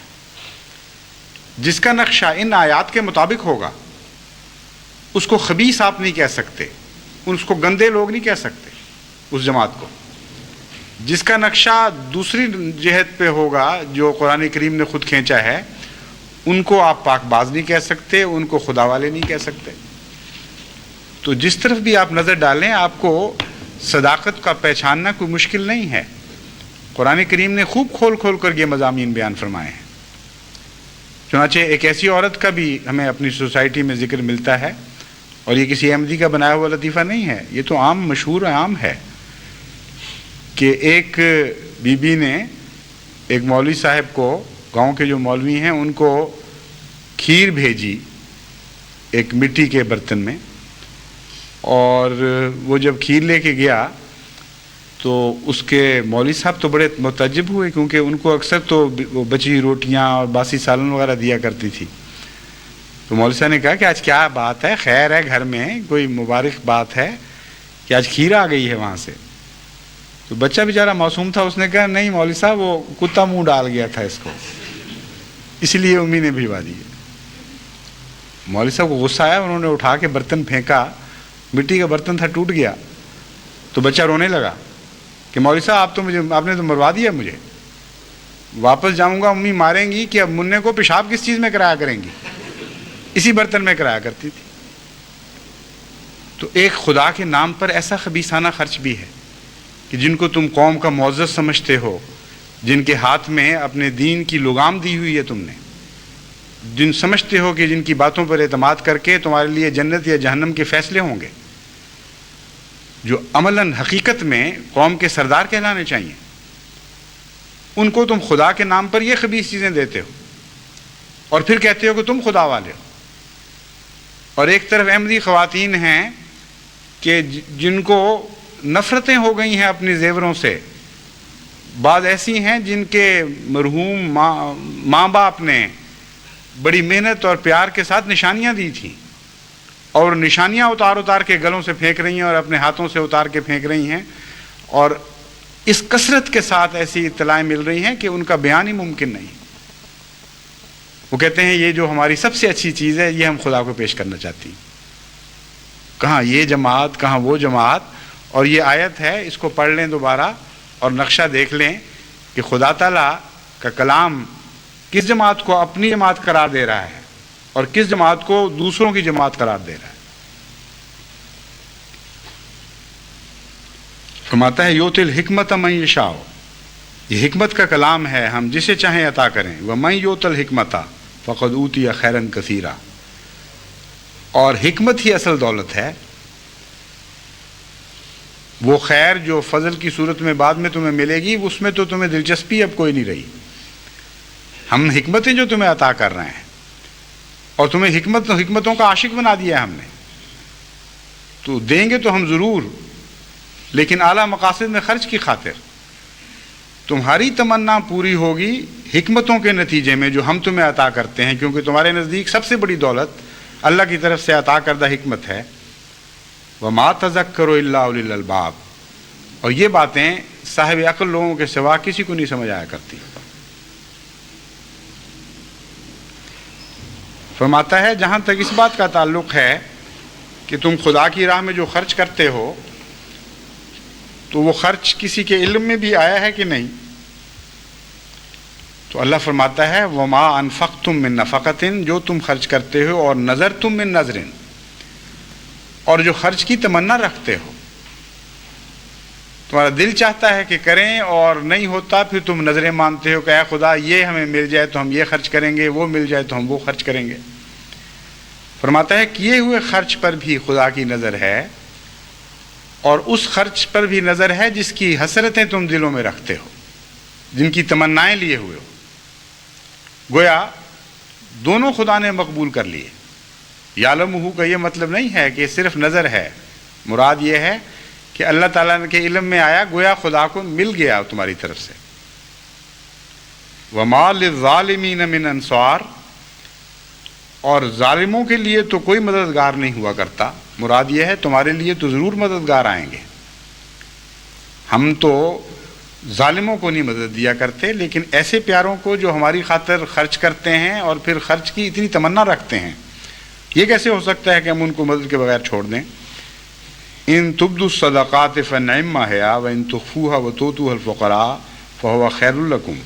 Speaker 1: جس کا نقشہ ان آیات کے مطابق ہوگا اس کو خبیث آپ نہیں کہہ سکتے، اس کو گندے لوگ نہیں کہہ سکتے اس جماعت کو. جس کا نقشہ دوسری جہت پہ ہوگا جو قرآن کریم نے خود کھینچا ہے ان کو آپ پاک باز نہیں کہہ سکتے، ان کو خدا والے نہیں کہہ سکتے. تو جس طرف بھی آپ نظر ڈالیں آپ کو صداقت کا پہچاننا کوئی مشکل نہیں ہے. قرآن کریم نے خوب کھول کھول کر یہ مضامین بیان فرمائے ہیں. چنانچہ ایک ایسی عورت کا بھی ہمیں اپنی سوسائٹی میں ذکر ملتا ہے، اور یہ کسی احمدی کا بنایا ہوا لطیفہ نہیں ہے، یہ تو عام مشہور عام ہے کہ ایک بی بی نے ایک مولوی صاحب کو، گاؤں کے جو مولوی ہیں ان کو کھیر بھیجی ایک مٹی کے برتن میں. اور وہ جب کھیر لے کے گیا تو اس کے مولوی صاحب تو بڑے متعجب ہوئے کیونکہ ان کو اکثر تو وہ بچی روٹیاں اور باسی سالن وغیرہ دیا کرتی تھی. تو مولوی صاحب نے کہا کہ آج کیا بات ہے، خیر ہے گھر میں، کوئی مبارک بات ہے کہ آج کھیر آ گئی ہے وہاں سے. تو بچہ بیچارہ معصوم تھا، اس نے کہا نہیں مولوی صاحب وہ کتا منہ ڈال گیا تھا اس کو، اس لیے امی نے بھجوا دی. مولوی صاحب کو غصہ آیا، انہوں نے اٹھا کے برتن پھینکا، مٹی کا برتن تھا ٹوٹ گیا. تو بچہ رونے لگا کہ مولوی صاحب آپ نے تو مروا دیا مجھے، واپس جاؤں گا امی ماریں گی کہ اب منع کو پیشاب کس چیز میں کرایا کریں گی، اسی برتن میں کرایا کرتی تھی. تو ایک خدا کے نام پر ایسا خبیثانہ خرچ بھی ہے کہ جن کو تم قوم کا معزز سمجھتے ہو، جن کے ہاتھ میں اپنے دین کی لگام دی ہوئی ہے تم نے، جن سمجھتے ہو کہ جن کی باتوں پر اعتماد کر کے تمہارے لیے جنت یا جہنم کے فیصلے ہوں گے، جو عملاً حقیقت میں قوم کے سردار کہلانے چاہیے، ان کو تم خدا کے نام پر یہ خبیث چیزیں دیتے ہو اور پھر کہتے ہو کہ تم خدا والے ہو. اور ایک طرف احمدی خواتین ہیں کہ جن کو نفرتیں ہو گئی ہیں اپنی زیوروں سے. بعض ایسی ہیں جن کے مرحوم ماں باپ نے بڑی محنت اور پیار کے ساتھ نشانیاں دی تھیں، اور نشانیاں اتار کے گلوں سے پھینک رہی ہیں اور اپنے ہاتھوں سے اتار کے پھینک رہی ہیں، اور اس کثرت کے ساتھ ایسی اطلاعیں مل رہی ہیں کہ ان کا بیان ہی ممکن نہیں. وہ کہتے ہیں یہ جو ہماری سب سے اچھی چیز ہے یہ ہم خدا کو پیش کرنا چاہتی ہیں. کہاں یہ جماعت، کہاں وہ جماعت. اور یہ آیت ہے، اس کو پڑھ لیں دوبارہ اور نقشہ دیکھ لیں کہ خدا تعالیٰ کا کلام کس جماعت کو اپنی جماعت قرار دے رہا ہے اور کس جماعت کو دوسروں کی جماعت قرار دے رہا ہے. فرماتا ہے یؤتی الحکمت من یشاء، یہ حکمت کا کلام ہے، ہم جسے چاہیں عطا کریں. ومن یؤت الحکمت فقد اوتی خیرا کثیرا، اور حکمت ہی اصل دولت ہے. وہ خیر جو فضل کی صورت میں بعد میں تمہیں ملے گی اس میں تو تمہیں دلچسپی اب کوئی نہیں رہی. ہم حکمتیں جو تمہیں عطا کر رہے ہیں اور تمہیں حکمتوں کا عاشق بنا دیا ہے ہم نے، تو دیں گے تو ہم ضرور، لیکن اعلیٰ مقاصد میں خرچ کی خاطر. تمہاری تمنا پوری ہوگی حکمتوں کے نتیجے میں جو ہم تمہیں عطا کرتے ہیں، کیونکہ تمہارے نزدیک سب سے بڑی دولت اللہ کی طرف سے عطا کردہ حکمت ہے. وَمَا تَذَكَّرُ إِلَّا أُولِي الْأَلْبَابِ. اور یہ باتیں صاحب عقل لوگوں کے سوا کسی کو نہیں سمجھ آیا کرتی. فرماتا ہے جہاں تک اس بات کا تعلق ہے کہ تم خدا کی راہ میں جو خرچ کرتے ہو تو وہ خرچ کسی کے علم میں بھی آیا ہے کہ نہیں، تو اللہ فرماتا ہے وَمَا أَنفَقْتُم مِّن نَفَقَةٍ، جو تم خرچ کرتے ہو، اور نَذَرْتُم مِّن نَذْرٍ، اور جو خرچ کی تمنا رکھتے ہو، تمہارا دل چاہتا ہے کہ کریں اور نہیں ہوتا، پھر تم نظریں مانتے ہو کہ اے خدا یہ ہمیں مل جائے تو ہم یہ خرچ کریں گے، وہ مل جائے تو ہم وہ خرچ کریں گے. فرماتا ہے کیے ہوئے خرچ پر بھی خدا کی نظر ہے، اور اس خرچ پر بھی نظر ہے جس کی حسرتیں تم دلوں میں رکھتے ہو، جن کی تمنائیں لیے ہوئے ہو. گویا دونوں خدا نے مقبول کر لیے. یعلمہ کا یہ مطلب نہیں ہے کہ صرف نظر ہے، مراد یہ ہے کہ اللہ تعالیٰ کے علم میں آیا، گویا خدا کو مل گیا تمہاری طرف سے. وَمَا لِلظَّالِمِينَ مِنْ أَنصَارٍ، اور ظالموں کے لیے تو کوئی مددگار نہیں ہوا کرتا. مراد یہ ہے تمہارے لیے تو ضرور مددگار آئیں گے. ہم تو ظالموں کو نہیں مدد دیا کرتے، لیکن ایسے پیاروں کو جو ہماری خاطر خرچ کرتے ہیں اور پھر خرچ کی اتنی تمنا رکھتے ہیں، یہ کیسے ہو سکتا ہے کہ ہم ان کو مدد کے بغیر چھوڑ دیں. ان تبدوا الصدقات فنعما ہی وان تخفوها وتؤتوها الفقراء فهو خیر لکم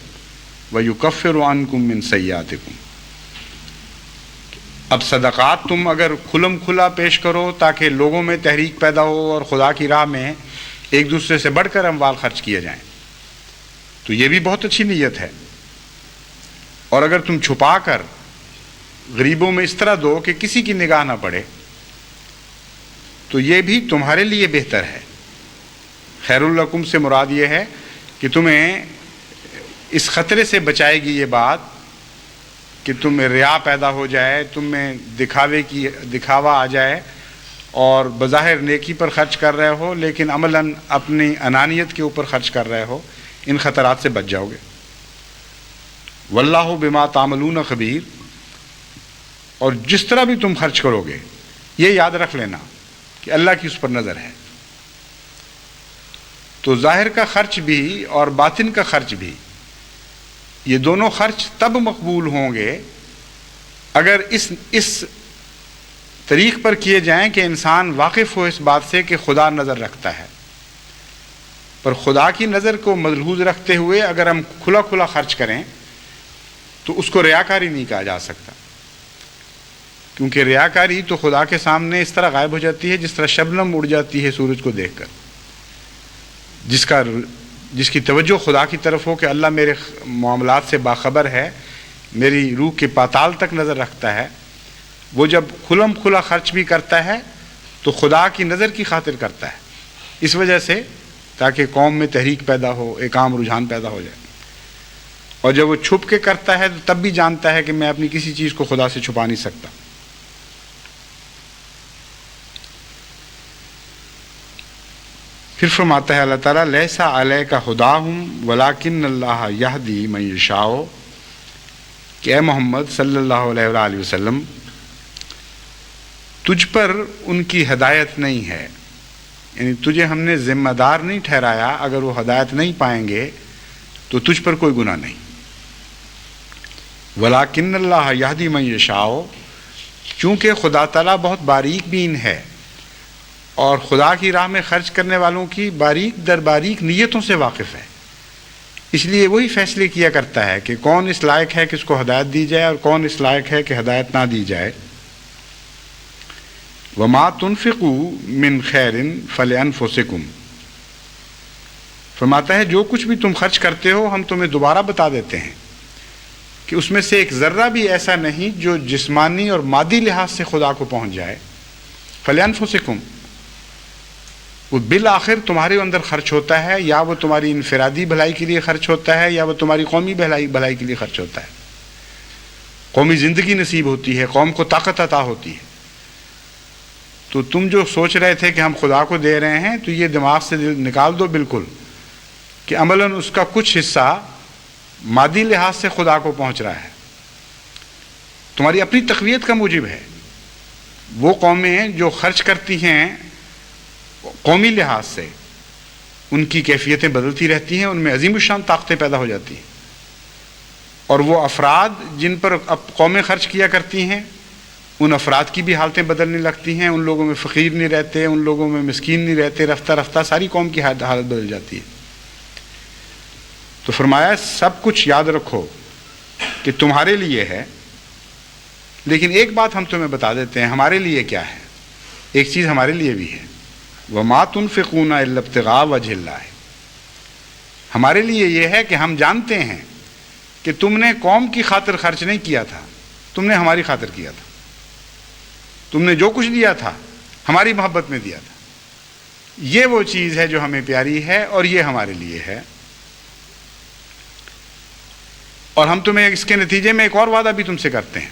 Speaker 1: ویکفر عنکم من سیئاتکم. اب صدقات تم اگر کھلم کھلا پیش کرو تاکہ لوگوں میں تحریک پیدا ہو اور خدا کی راہ میں ایک دوسرے سے بڑھ کر اموال خرچ کیے جائیں، تو یہ بھی بہت اچھی نیت ہے. اور اگر تم چھپا کر غریبوں میں اس طرح دو کہ کسی کی نگاہ نہ پڑے تو یہ بھی تمہارے لیے بہتر ہے. خیر الکم سے مراد یہ ہے کہ تمہیں اس خطرے سے بچائے گی یہ بات کہ تم میں ریا پیدا ہو جائے، تم میں دکھاوا آ جائے اور بظاہر نیکی پر خرچ کر رہے ہو لیکن عملاً اپنی انانیت کے اوپر خرچ کر رہے ہو. ان خطرات سے بچ جاؤ گے. واللہ بما تعملون خبیر، اور جس طرح بھی تم خرچ کرو گے یہ یاد رکھ لینا کہ اللہ کی اس پر نظر ہے. تو ظاہر کا خرچ بھی اور باطن کا خرچ بھی، یہ دونوں خرچ تب مقبول ہوں گے اگر اس طریق پر کیے جائیں کہ انسان واقف ہو اس بات سے کہ خدا نظر رکھتا ہے. پر خدا کی نظر کو ملحوظ رکھتے ہوئے اگر ہم کھلا کھلا خرچ کریں تو اس کو ریاکاری نہیں کہا جا سکتا، کیونکہ ریاکاری تو خدا کے سامنے اس طرح غائب ہو جاتی ہے جس طرح شبنم اڑ جاتی ہے سورج کو دیکھ کر. جس کی توجہ خدا کی طرف ہو کہ اللہ میرے معاملات سے باخبر ہے، میری روح کے پاتال تک نظر رکھتا ہے، وہ جب کھلم کھلا خرچ بھی کرتا ہے تو خدا کی نظر کی خاطر کرتا ہے، اس وجہ سے تاکہ قوم میں تحریک پیدا ہو، ایک عام رجحان پیدا ہو جائے. اور جب وہ چھپ کے کرتا ہے تو تب بھی جانتا ہے کہ میں اپنی کسی چیز کو خدا سے چھپا نہیں سکتا. پھر فرماتا ہے اللہ تعالیٰ لیسا علیک ہداہم ولکن اللہ یہدی من یشاء، کہ اے محمد صلی اللہ علیہ وآلہ وسلم تجھ پر ان کی ہدایت نہیں ہے، یعنی تجھے ہم نے ذمہ دار نہیں ٹھہرایا، اگر وہ ہدایت نہیں پائیں گے تو تجھ پر کوئی گناہ نہیں. ولیکن اللہ یہدی من یشاء، چونکہ خدا تعالیٰ بہت باریک بین ہے اور خدا کی راہ میں خرچ کرنے والوں کی باریک در باریک نیتوں سے واقف ہے، اس لیے وہی فیصلے کیا کرتا ہے کہ کون اس لائق ہے کہ اس کو ہدایت دی جائے اور کون اس لائق ہے کہ ہدایت نہ دی جائے. وما تنفقوا من خیر فلانفسکم، فرماتا ہے جو کچھ بھی تم خرچ کرتے ہو ہم تمہیں دوبارہ بتا دیتے ہیں کہ اس میں سے ایک ذرہ بھی ایسا نہیں جو جسمانی اور مادی لحاظ سے خدا کو پہنچ جائے. فلانفسکم، وہ بالآخر تمہارے اندر خرچ ہوتا ہے، یا وہ تمہاری انفرادی بھلائی کے لیے خرچ ہوتا ہے، یا وہ تمہاری قومی بھلائی کے لیے خرچ ہوتا ہے۔ قومی زندگی نصیب ہوتی ہے، قوم کو طاقت عطا ہوتی ہے۔ تو تم جو سوچ رہے تھے کہ ہم خدا کو دے رہے ہیں، تو یہ دماغ سے نکال دو بالکل، کہ عملاً اس کا کچھ حصہ مادی لحاظ سے خدا کو پہنچ رہا ہے، تمہاری اپنی تقویت کا موجب ہے۔ وہ قومیں جو خرچ کرتی ہیں قومی لحاظ سے، ان کی کیفیتیں بدلتی رہتی ہیں، ان میں عظیم الشان طاقتیں پیدا ہو جاتی ہیں، اور وہ افراد جن پر اب قومیں خرچ کیا کرتی ہیں، ان افراد کی بھی حالتیں بدلنے لگتی ہیں، ان لوگوں میں فقیر نہیں رہتے، ان لوگوں میں مسکین نہیں رہتے، رفتہ رفتہ ساری قوم کی حالت بدل جاتی ہے۔ تو فرمایا سب کچھ یاد رکھو کہ تمہارے لیے ہے، لیکن ایک بات ہم تمہیں بتا دیتے ہیں ہمارے لیے کیا ہے۔ ایک چیز ہمارے لیے بھی ہے، وَمَا تُنْفِقُونَ إِلَّا ابْتِغَاءَ وَجْهِ اللَّهِ۔ ہمارے لیے یہ ہے کہ ہم جانتے ہیں کہ تم نے قوم کی خاطر خرچ نہیں کیا تھا، تم نے ہماری خاطر کیا تھا۔ تم نے جو کچھ دیا تھا ہماری محبت میں دیا تھا۔ یہ وہ چیز ہے جو ہمیں پیاری ہے، اور یہ ہمارے لیے ہے۔ اور ہم تمہیں اس کے نتیجے میں ایک اور وعدہ بھی تم سے کرتے ہیں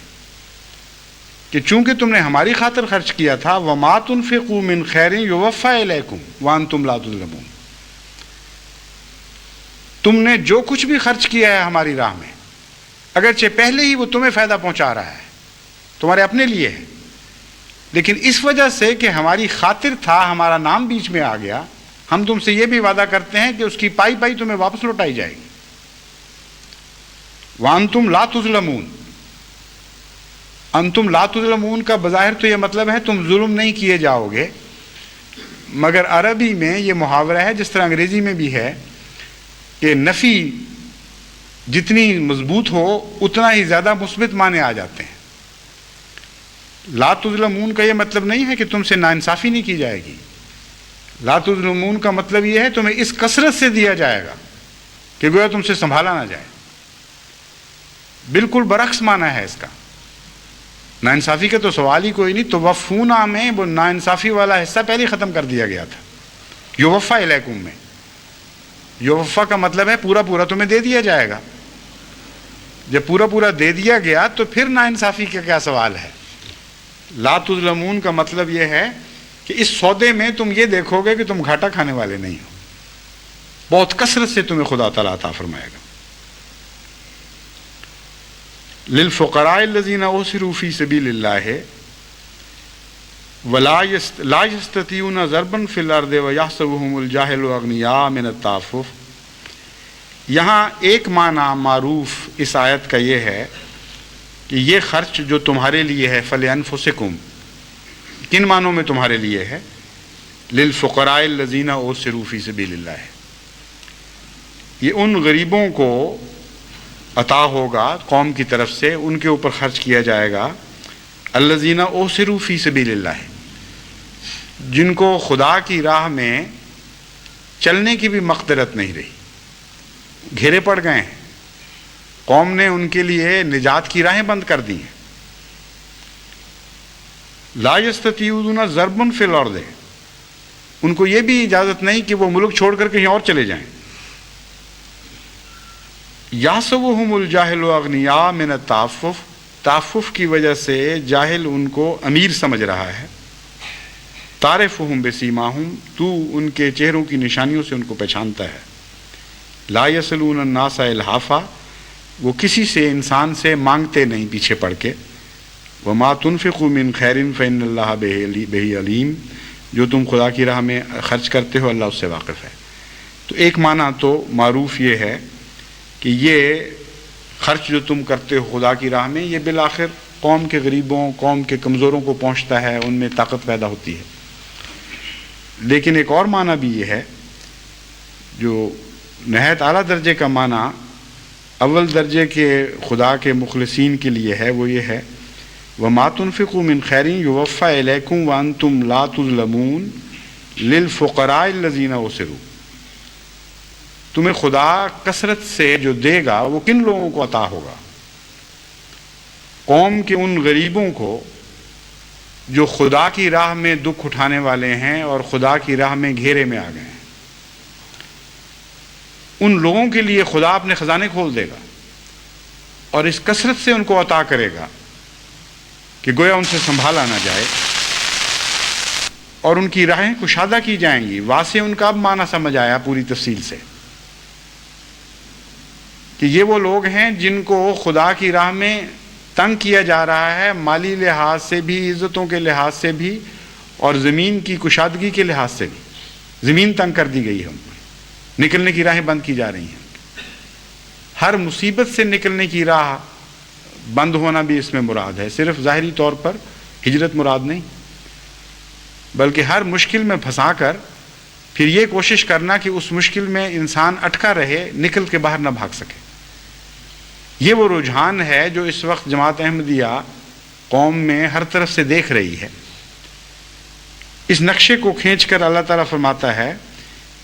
Speaker 1: کہ چونکہ تم نے ہماری خاطر خرچ کیا تھا، وَمَا تُنْفِقُوا مِنْ خَيْرٍ يُوَفَّى إِلَيْكُمْ وَأَنْتُمْ لَا تُظْلَمُونَ۔ تم نے جو کچھ بھی خرچ کیا ہے ہماری راہ میں، اگرچہ پہلے ہی وہ تمہیں فائدہ پہنچا رہا ہے، تمہارے اپنے لیے ہے، لیکن اس وجہ سے کہ ہماری خاطر تھا، ہمارا نام بیچ میں آ گیا، ہم تم سے یہ بھی وعدہ کرتے ہیں کہ اس کی پائی پائی تمہیں واپس لوٹائی جائے گی۔ وَأَنْتُمْ لَا تُظْلَمُونَ۔ انتم لا تظلمون کا بظاہر تو یہ مطلب ہے تم ظلم نہیں کیے جاؤ گے، مگر عربی میں یہ محاورہ ہے، جس طرح انگریزی میں بھی ہے، کہ نفی جتنی مضبوط ہو اتنا ہی زیادہ مثبت معنی آ جاتے ہیں۔ لا تظلمون کا یہ مطلب نہیں ہے کہ تم سے ناانصافی نہیں کی جائے گی۔ لا تظلمون کا مطلب یہ ہے تمہیں اس کثرت سے دیا جائے گا کہ گویا تم سے سنبھالا نہ جائے۔ بالکل برعکس معنی ہے اس کا۔ ناانصافی کا تو سوال ہی کوئی نہیں، تو وفونا میں وہ ناانصافی والا حصہ پہلے ختم کر دیا گیا تھا۔ یوفا الیکم میں یوفا کا مطلب ہے پورا پورا تمہیں دے دیا جائے گا۔ جب پورا پورا دے دیا گیا تو پھر ناانصافی کا کیا سوال ہے؟ لا تظلمون کا مطلب یہ ہے کہ اس سودے میں تم یہ دیکھو گے کہ تم گھاٹا کھانے والے نہیں ہو، بہت کثرت سے تمہیں خدا تعالیٰ عطا فرمائے گا۔ للفقراء الذين أُسروا في سبيل الله لا يستطيعون ضربا في الأرض ويحسبهم الجاهل أغنياء من التعفف۔ یہاں ایک معنی معروف اس آیت کا یہ ہے کہ یہ خرچ جو تمہارے لیے ہے فلأنفسکم، کن معنوں میں تمہارے لیے ہے؟ للفقراء الذين أُسروا في سبيل الله، یہ ان غریبوں کو عطا ہوگا قوم کی طرف سے، ان کے اوپر خرچ کیا جائے گا، الذین اوسروا فی سبیل اللہ، جن کو خدا کی راہ میں چلنے کی بھی مقدرت نہیں رہی، گھیرے پڑ گئے ہیں، قوم نے ان کے لیے نجات کی راہیں بند کر دی ہیں۔ لا یستطیعون ضربا فی الارض، ان کو یہ بھی اجازت نہیں کہ وہ ملک چھوڑ کر کہیں اور چلے جائیں۔ یحسبهم الجاہل اغنیاء من التعفف، تعفف کی وجہ سے جاہل ان کو امیر سمجھ رہا ہے۔ تعرفهم بسیماہم، تو ان کے چہروں کی نشانیوں سے ان کو پہچانتا ہے۔ لا یسلون الناس الحافا، وہ کسی سے انسان سے مانگتے نہیں پیچھے پڑ کے۔ وما تنفقوا من خیر فإن اللہ بہ علیم، جو تم خدا کی راہ میں خرچ کرتے ہو اللہ اس سے واقف ہے۔ تو ایک معنی تو معروف یہ ہے کہ یہ خرچ جو تم کرتے ہو خدا کی راہ میں، یہ بالآخر قوم کے غریبوں، قوم کے کمزوروں کو پہنچتا ہے، ان میں طاقت پیدا ہوتی ہے۔ لیکن ایک اور معنی بھی یہ ہے جو نہایت اعلیٰ درجے کا معنی اول درجے کے خدا کے مخلصین کے لیے ہے، وہ یہ ہے وَمَا تُنْفِقُوا مِنْ خَيْرٍ يُوَفَّى إِلَيْكُمْ وَأَنْتُمْ لَا تُظْلَمُونَ لِلْفُقَرَاءِ الَّذِينَ أُسِرُوا، تمہیں خدا کثرت سے جو دے گا وہ کن لوگوں کو عطا ہوگا؟ قوم کے ان غریبوں کو جو خدا کی راہ میں دکھ اٹھانے والے ہیں اور خدا کی راہ میں گھیرے میں آ گئے ہیں، ان لوگوں کے لیے خدا اپنے خزانے کھول دے گا اور اس کثرت سے ان کو عطا کرے گا کہ گویا ان سے سنبھالا نہ جائے، اور ان کی راہیں کشادہ کی جائیں گی۔ واسع ان کا اب معنی سمجھ آیا پوری تفصیل سے، کہ یہ وہ لوگ ہیں جن کو خدا کی راہ میں تنگ کیا جا رہا ہے، مالی لحاظ سے بھی، عزتوں کے لحاظ سے بھی، اور زمین کی کشادگی کے لحاظ سے بھی۔ زمین تنگ کر دی گئی ہے، ان پر نکلنے کی راہیں بند کی جا رہی ہیں۔ ہر مصیبت سے نکلنے کی راہ بند ہونا بھی اس میں مراد ہے، صرف ظاہری طور پر ہجرت مراد نہیں، بلکہ ہر مشکل میں پھنسا کر پھر یہ کوشش کرنا کہ اس مشکل میں انسان اٹکا رہے، نکل کے باہر نہ بھاگ سکے۔ یہ وہ رجحان ہے جو اس وقت جماعت احمدیہ قوم میں ہر طرف سے دیکھ رہی ہے۔ اس نقشے کو کھینچ کر اللہ تعالیٰ فرماتا ہے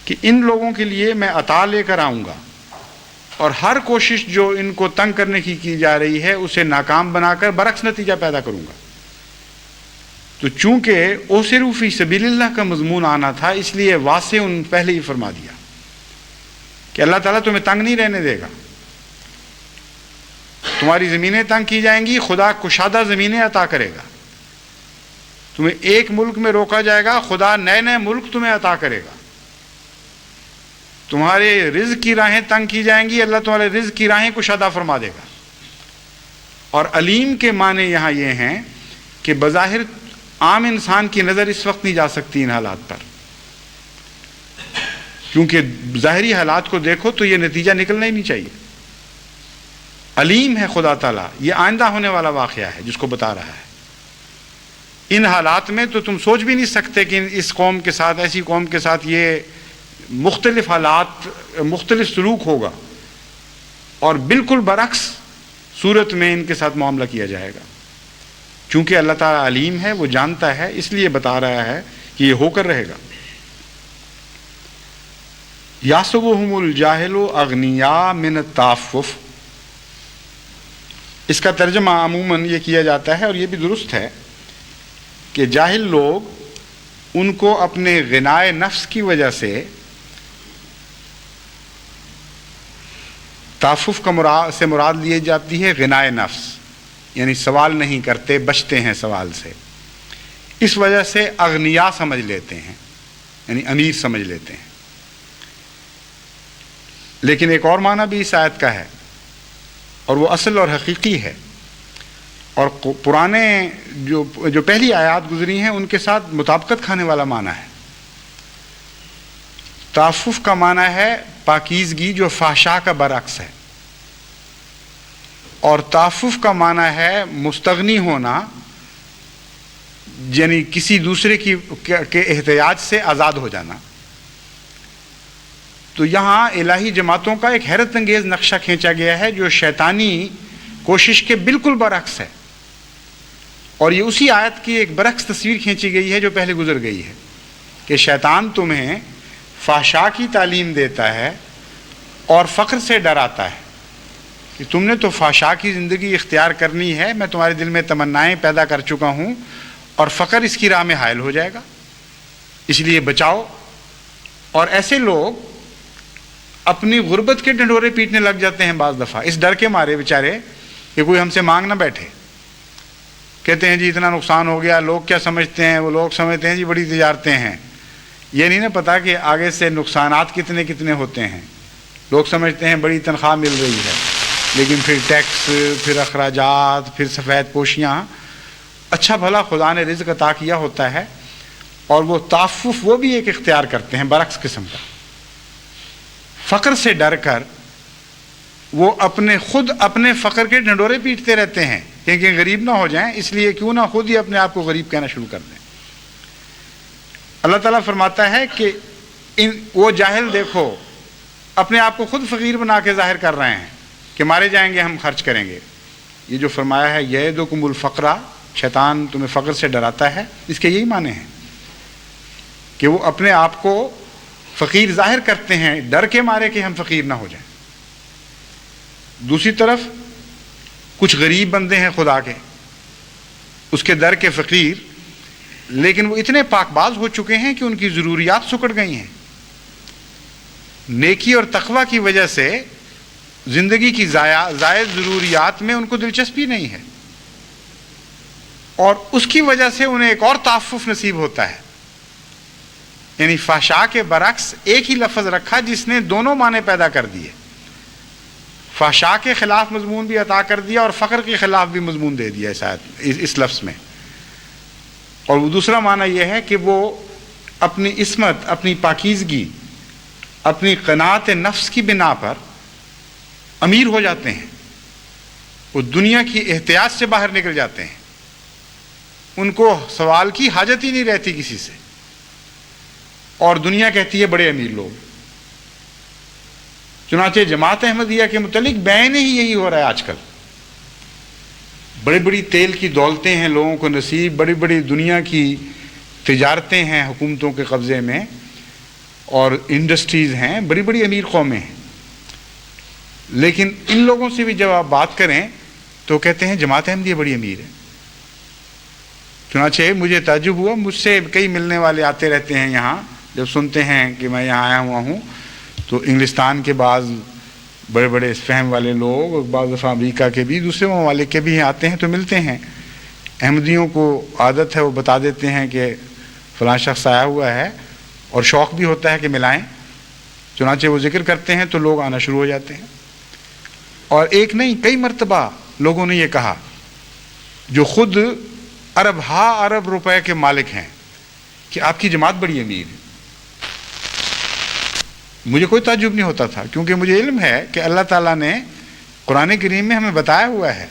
Speaker 1: کہ ان لوگوں کے لیے میں عطا لے کر آؤں گا، اور ہر کوشش جو ان کو تنگ کرنے کی جا رہی ہے اسے ناکام بنا کر برعکس نتیجہ پیدا کروں گا۔ تو چونکہ اوسروا فی سبیل اللہ کا مضمون آنا تھا، اس لیے واسع پہلے ہی فرما دیا کہ اللہ تعالیٰ تمہیں تنگ نہیں رہنے دے گا۔ تمہاری زمینیں تنگ کی جائیں گی، خدا کشادہ زمینیں عطا کرے گا۔ تمہیں ایک ملک میں روکا جائے گا، خدا نئے نئے ملک تمہیں عطا کرے گا۔ تمہارے رزق کی راہیں تنگ کی جائیں گی، اللہ تمہارے رزق کی راہیں کشادہ فرما دے گا۔ اور علیم کے معنی یہاں یہ ہیں کہ بظاہر عام انسان کی نظر اس وقت نہیں جا سکتی ان حالات پر، کیونکہ ظاہری حالات کو دیکھو تو یہ نتیجہ نکلنا ہی نہیں چاہیے۔ علیم ہے خدا تعالیٰ، یہ آئندہ ہونے والا واقعہ ہے جس کو بتا رہا ہے۔ ان حالات میں تو تم سوچ بھی نہیں سکتے کہ اس قوم کے ساتھ، ایسی قوم کے ساتھ یہ مختلف حالات، مختلف سلوک ہوگا، اور بالکل برعکس صورت میں ان کے ساتھ معاملہ کیا جائے گا۔ چونکہ اللہ تعالیٰ علیم ہے، وہ جانتا ہے، اس لیے بتا رہا ہے کہ یہ ہو کر رہے گا۔ یحسبهم الجاہل اغنیاء من التعفف، اس کا ترجمہ عموماً یہ کیا جاتا ہے، اور یہ بھی درست ہے، کہ جاہل لوگ ان کو اپنے غنائے نفس کی وجہ سے، تعفف سے مراد لیے جاتی ہے غنائے نفس، یعنی سوال نہیں کرتے، بچتے ہیں سوال سے، اس وجہ سے اغنیاء سمجھ لیتے ہیں، یعنی امیر سمجھ لیتے ہیں۔ لیکن ایک اور معنی بھی اس آیت کا ہے، اور وہ اصل اور حقیقی ہے، اور پرانے جو پہلی آیات گزری ہیں ان کے ساتھ مطابقت کھانے والا معنی ہے۔ تعفف کا معنی ہے پاکیزگی، جو فحشاء کا برعکس ہے، اور تعفف کا معنی ہے مستغنی ہونا، یعنی کسی دوسرے کے احتیاج سے آزاد ہو جانا۔ تو یہاں الہی جماعتوں کا ایک حیرت انگیز نقشہ کھینچا گیا ہے جو شیطانی کوشش کے بالکل برعکس ہے، اور یہ اسی آیت کی ایک برعکس تصویر کھینچی گئی ہے جو پہلے گزر گئی ہے، کہ شیطان تمہیں فحشاء کی تعلیم دیتا ہے اور فقر سے ڈراتا ہے کہ تم نے تو فحشاء کی زندگی اختیار کرنی ہے، میں تمہارے دل میں تمنائیں پیدا کر چکا ہوں، اور فقر اس کی راہ میں حائل ہو جائے گا، اس لیے بچاؤ۔ اور ایسے لوگ اپنی غربت کے ڈنڈورے پیٹنے لگ جاتے ہیں بعض دفعہ، اس ڈر کے مارے بیچارے کہ کوئی ہم سے مانگ نہ بیٹھے۔ کہتے ہیں جی اتنا نقصان ہو گیا، لوگ کیا سمجھتے ہیں، وہ لوگ سمجھتے ہیں جی بڑی تجارتیں ہیں۔ یہ نہیں نا پتا کہ آگے سے نقصانات کتنے کتنے ہوتے ہیں۔ لوگ سمجھتے ہیں بڑی تنخواہ مل رہی ہے، لیکن پھر ٹیکس، پھر اخراجات، پھر سفید پوشیاں۔ اچھا بھلا خدا نے رزق عطا کیا ہوتا ہے، اور وہ تعفف وہ بھی ایک اختیار کرتے ہیں برعکس قسم کا۔ فقر سے ڈر کر وہ خود اپنے فقر کے ڈنڈورے پیٹتے رہتے ہیں کہ غریب نہ ہو جائیں، اس لیے کیوں نہ خود ہی اپنے آپ کو غریب کہنا شروع کر دیں۔ اللہ تعالیٰ فرماتا ہے کہ وہ جاہل دیکھو اپنے آپ کو خود فقیر بنا کے ظاہر کر رہے ہیں کہ مارے جائیں گے، ہم خرچ کریں گے۔ یہ جو فرمایا ہے یعدکم الفقر، شیطان تمہیں فقر سے ڈراتا ہے، اس کے یہی معنی ہیں کہ وہ اپنے آپ کو فقیر ظاہر کرتے ہیں ڈر کے مارے کہ ہم فقیر نہ ہو جائیں۔ دوسری طرف کچھ غریب بندے ہیں خدا کے، اس کے در کے فقیر، لیکن وہ اتنے پاک باز ہو چکے ہیں کہ ان کی ضروریات سکڑ گئی ہیں. نیکی اور تقوی کی وجہ سے زندگی کی زائد ضروریات میں ان کو دلچسپی نہیں ہے، اور اس کی وجہ سے انہیں ایک اور تعفف نصیب ہوتا ہے. یعنی فحشاء کے برعکس ایک ہی لفظ رکھا جس نے دونوں معنی پیدا کر دیے. فحشاء کے خلاف مضمون بھی عطا کر دیا اور فقر کے خلاف بھی مضمون دے دیا اس لفظ میں. اور وہ دوسرا معنی یہ ہے کہ وہ اپنی عصمت، اپنی پاکیزگی، اپنی قناعت نفس کی بنا پر امیر ہو جاتے ہیں. وہ دنیا کی احتیاج سے باہر نکل جاتے ہیں، ان کو سوال کی حاجت ہی نہیں رہتی کسی سے، اور دنیا کہتی ہے بڑے امیر لوگ. چنانچہ جماعت احمدیہ کے متعلق بیان ہی یہی ہو رہا ہے آج کل. بڑی بڑی تیل کی دولتیں ہیں لوگوں کو نصیب، بڑی بڑی دنیا کی تجارتیں ہیں حکومتوں کے قبضے میں، اور انڈسٹریز ہیں، بڑی بڑی امیر قومیں ہیں. لیکن ان لوگوں سے بھی جب آپ بات کریں تو کہتے ہیں جماعت احمدیہ بڑی امیر ہے. چنانچہ مجھے تعجب ہوا، مجھ سے کئی ملنے والے آتے رہتے ہیں یہاں، جب سنتے ہیں کہ میں یہاں آیا ہوا ہوں تو انگلستان کے بعض بڑے بڑے فہم والے لوگ، بعض دفعہ امریکہ کے بھی، دوسرے ممالک کے بھی آتے ہیں تو ملتے ہیں. احمدیوں کو عادت ہے وہ بتا دیتے ہیں کہ فلاں شخص آیا ہوا ہے، اور شوق بھی ہوتا ہے کہ ملائیں. چنانچہ وہ ذکر کرتے ہیں تو لوگ آنا شروع ہو جاتے ہیں. اور ایک نہیں کئی مرتبہ لوگوں نے یہ کہا جو خود ارب روپے کے مالک ہیں کہ آپ کی جماعت بڑی امیر ہے. مجھے کوئی تعجب نہیں ہوتا تھا، کیونکہ مجھے علم ہے کہ اللہ تعالیٰ نے قرآن کریم میں ہمیں بتایا ہوا ہے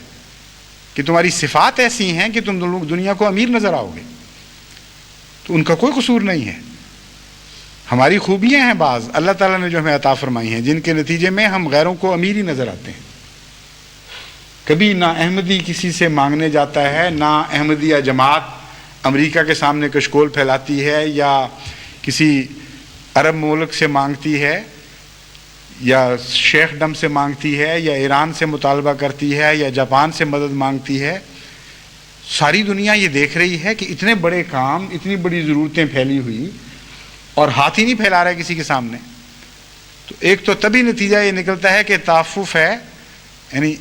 Speaker 1: کہ تمہاری صفات ایسی ہیں کہ تم لوگ دنیا کو امیر نظر آؤ گے. تو ان کا کوئی قصور نہیں ہے. ہماری خوبیاں ہیں بعض اللہ تعالیٰ نے جو ہمیں عطا فرمائی ہیں، جن کے نتیجے میں ہم غیروں کو امیر ہی نظر آتے ہیں. کبھی نہ احمدی کسی سے مانگنے جاتا ہے، نہ احمدیہ جماعت امریکہ کے سامنے کشکول پھیلاتی ہے یا کسی عرب ملک سے مانگتی ہے یا شیخ ڈم سے مانگتی ہے یا ایران سے مطالبہ کرتی ہے یا جاپان سے مدد مانگتی ہے. ساری دنیا یہ دیکھ رہی ہے کہ اتنے بڑے کام، اتنی بڑی ضرورتیں پھیلی ہوئی، اور ہاتھ ہی نہیں پھیلا رہا ہے کسی کے سامنے. تو ایک تو تبھی نتیجہ یہ نکلتا ہے کہ تعفف ہے، یعنی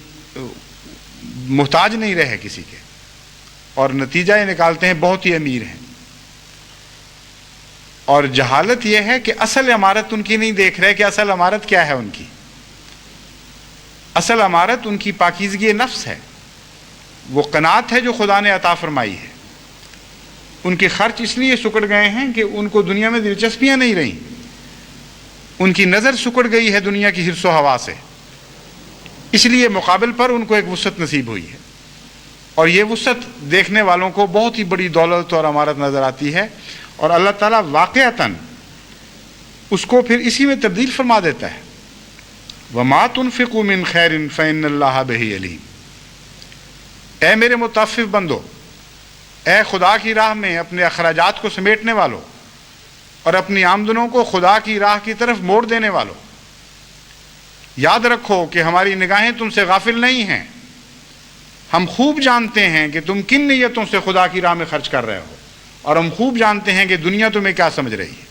Speaker 1: محتاج نہیں رہے کسی کے، اور نتیجہ یہ نکالتے ہیں بہت ہی امیر ہیں. اور جہالت یہ ہے کہ اصل عمارت ان کی نہیں دیکھ رہے کہ اصل عمارت کیا ہے. ان کی اصل عمارت ان کی پاکیزگی نفس ہے، وہ قناعت ہے جو خدا نے عطا فرمائی ہے. ان کے خرچ اس لیے سکڑ گئے ہیں کہ ان کو دنیا میں دلچسپیاں نہیں رہیں، ان کی نظر سکڑ گئی ہے دنیا کی حرص و ہوا سے، اس لیے مقابل پر ان کو ایک وسعت نصیب ہوئی ہے. اور یہ وسعت دیکھنے والوں کو بہت ہی بڑی دولت اور عمارت نظر آتی ہے، اور اللہ تعالیٰ واقعتاً اس کو پھر اسی میں تبدیل فرما دیتا ہے. وَمَا تُنْفِقُوا مِنْ خَيْرٍ فَإِنَّ اللَّهَ بِهِ عَلِيمٌ. اے میرے متعفف بندو، اے خدا کی راہ میں اپنے اخراجات کو سمیٹنے والوں اور اپنی آمدنوں کو خدا کی راہ کی طرف موڑ دینے والوں، یاد رکھو کہ ہماری نگاہیں تم سے غافل نہیں ہیں. ہم خوب جانتے ہیں کہ تم کن نیتوں سے خدا کی راہ میں خرچ کر رہے ہو، اور ہم خوب جانتے ہیں کہ دنیا تمہیں کیا سمجھ رہی ہے.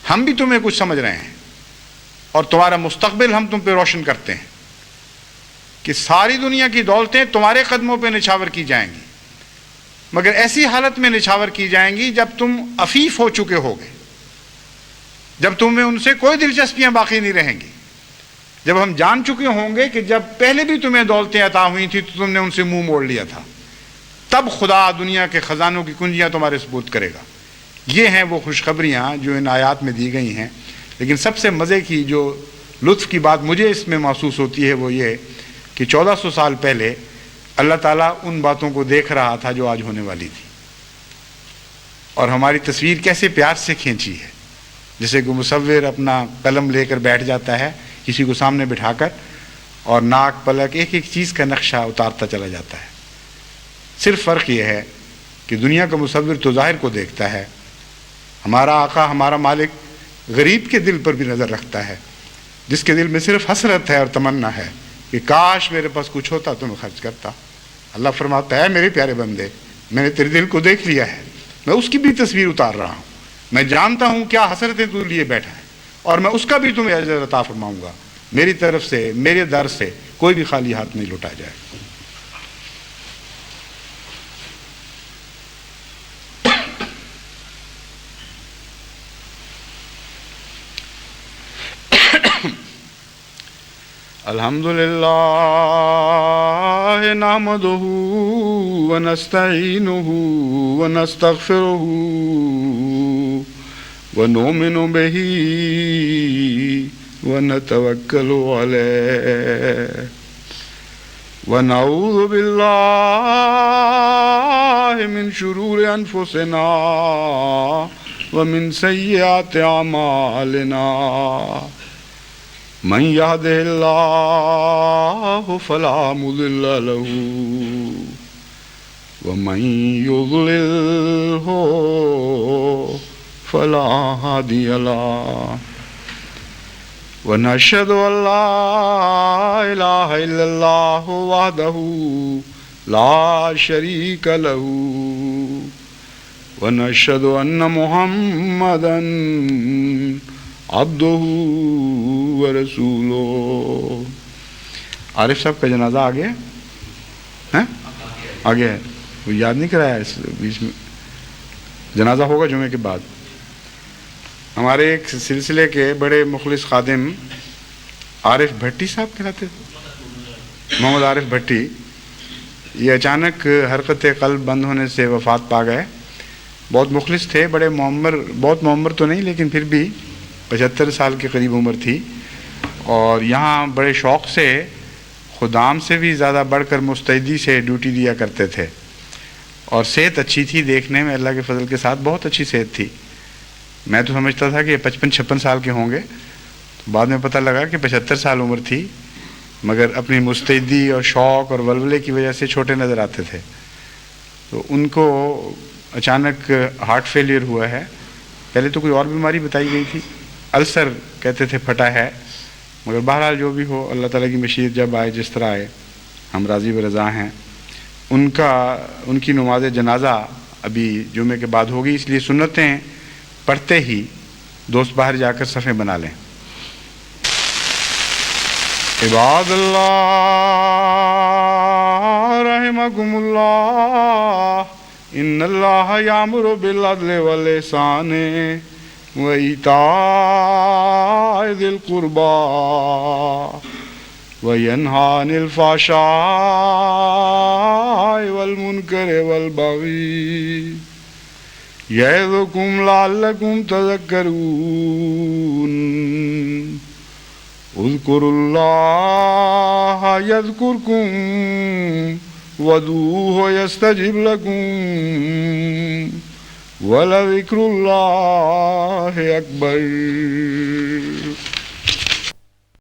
Speaker 1: ہم بھی تمہیں کچھ سمجھ رہے ہیں، اور تمہارا مستقبل ہم تم پہ روشن کرتے ہیں کہ ساری دنیا کی دولتیں تمہارے قدموں پہ نچھاور کی جائیں گی، مگر ایسی حالت میں نچھاور کی جائیں گی جب تم عفیف ہو چکے ہوگے، جب تمہیں ان سے کوئی دلچسپیاں باقی نہیں رہیں گی، جب ہم جان چکے ہوں گے کہ جب پہلے بھی تمہیں دولتیں عطا ہوئی تھی تو تم نے ان سے منہ موڑ لیا تھا. تب خدا دنیا کے خزانوں کی کنجیاں تمہارے سپرد کرے گا. یہ ہیں وہ خوشخبریاں جو ان آیات میں دی گئی ہیں. لیکن سب سے مزے کی جو لطف کی بات مجھے اس میں محسوس ہوتی ہے وہ یہ کہ 1400 سال پہلے اللہ تعالیٰ ان باتوں کو دیکھ رہا تھا جو آج ہونے والی تھی، اور ہماری تصویر کیسے پیار سے کھینچی ہے. جیسے کہ مصور اپنا قلم لے کر بیٹھ جاتا ہے کسی کو سامنے بٹھا کر، اور ناک پلک ایک ایک چیز کا نقشہ اتارتا چلا جاتا ہے. صرف فرق یہ ہے کہ دنیا کا مصور تو ظاہر کو دیکھتا ہے، ہمارا آقا ہمارا مالک غریب کے دل پر بھی نظر رکھتا ہے، جس کے دل میں صرف حسرت ہے اور تمنا ہے کہ کاش میرے پاس کچھ ہوتا تو میں خرچ کرتا. اللہ فرماتا ہے میرے پیارے بندے میں نے تیرے دل کو دیکھ لیا ہے، میں اس کی بھی تصویر اتار رہا ہوں، میں جانتا ہوں کیا حسرتیں تو لیے بیٹھا ہے، اور میں اس کا بھی تمہیں اجر عطا فرماؤں گا، میری طرف سے میرے در سے کوئی بھی خالی ہاتھ نہیں لوٹا جائے۔ الحمدللہ نحمدہ ونستعینہ ونستغفرہ ونؤمن بہ ونتوکل علیہ ونعوذ باللہ من شرور انفسنا ومن سیئات اعمالنا من يهده الله فلا مضل له ومن يضلله فلا هادي له ونشهد أن لا إله إلا الله وحده لا شريك له ونشهد أن محمدا عبدہ ورسولہ۔ عارف صاحب کا جنازہ آ گیا ہے؟ آ گیا ہے، وہ یاد نہیں کرایا اس بیچ میں، جنازہ ہوگا جمعے کے بعد۔ ہمارے ایک سلسلے کے بڑے مخلص خادم عارف بھٹی صاحب کہلاتے تھے، محمد عارف بھٹی، یہ اچانک حرکت قلب بند ہونے سے وفات پا گئے۔ بہت مخلص تھے، بڑے معمر، بہت معمر تو نہیں لیکن پھر بھی 75 سال کے قریب عمر تھی، اور یہاں بڑے شوق سے، خدام سے بھی زیادہ بڑھ کر مستعدی سے ڈیوٹی دیا کرتے تھے، اور صحت اچھی تھی دیکھنے میں، اللہ کے فضل کے ساتھ بہت اچھی صحت تھی۔ میں تو سمجھتا تھا کہ 55-56 سال کے ہوں گے، بعد میں پتہ لگا کہ 75 سال عمر تھی، مگر اپنی مستعدی اور شوق اور ولولے کی وجہ سے چھوٹے نظر آتے تھے۔ تو ان کو اچانک ہارٹ فیلئر ہوا ہے، پہلے تو کوئی اور بیماری بتائی گئی تھی، السر کہتے تھے پھٹا ہے، مگر بہرحال جو بھی ہو، اللہ تعالیٰ کی مشیت جب آئے جس طرح آئے، ہم راضی برضا ہیں۔ ان کی نماز جنازہ ابھی جمعے کے بعد ہوگی، اس لیے سنتیں پڑھتے ہی دوست باہر جا کر صفیں بنا لیں۔ عباد اللہ رحمکم اللہ، ان اللہ یامر بالعدل والاحسان وَإِيتَاءِ ذِي الْقُرْبَى وَيَنْهَىٰ عَنِ الْفَحْشَاءِ وَالْمُنكَرِ وَالْبَغْيِ يَعِظُكُمْ لَعَلَّكُمْ تَذَكَّرُونَ اذْكُرُوا اللَّهَ يَذْكُرْكُمْ وَادْعُوهُ يَسْتَجِبْ لَكُمْ وَلَذِكْرُ اللَّهِ أَكْبَرُ۔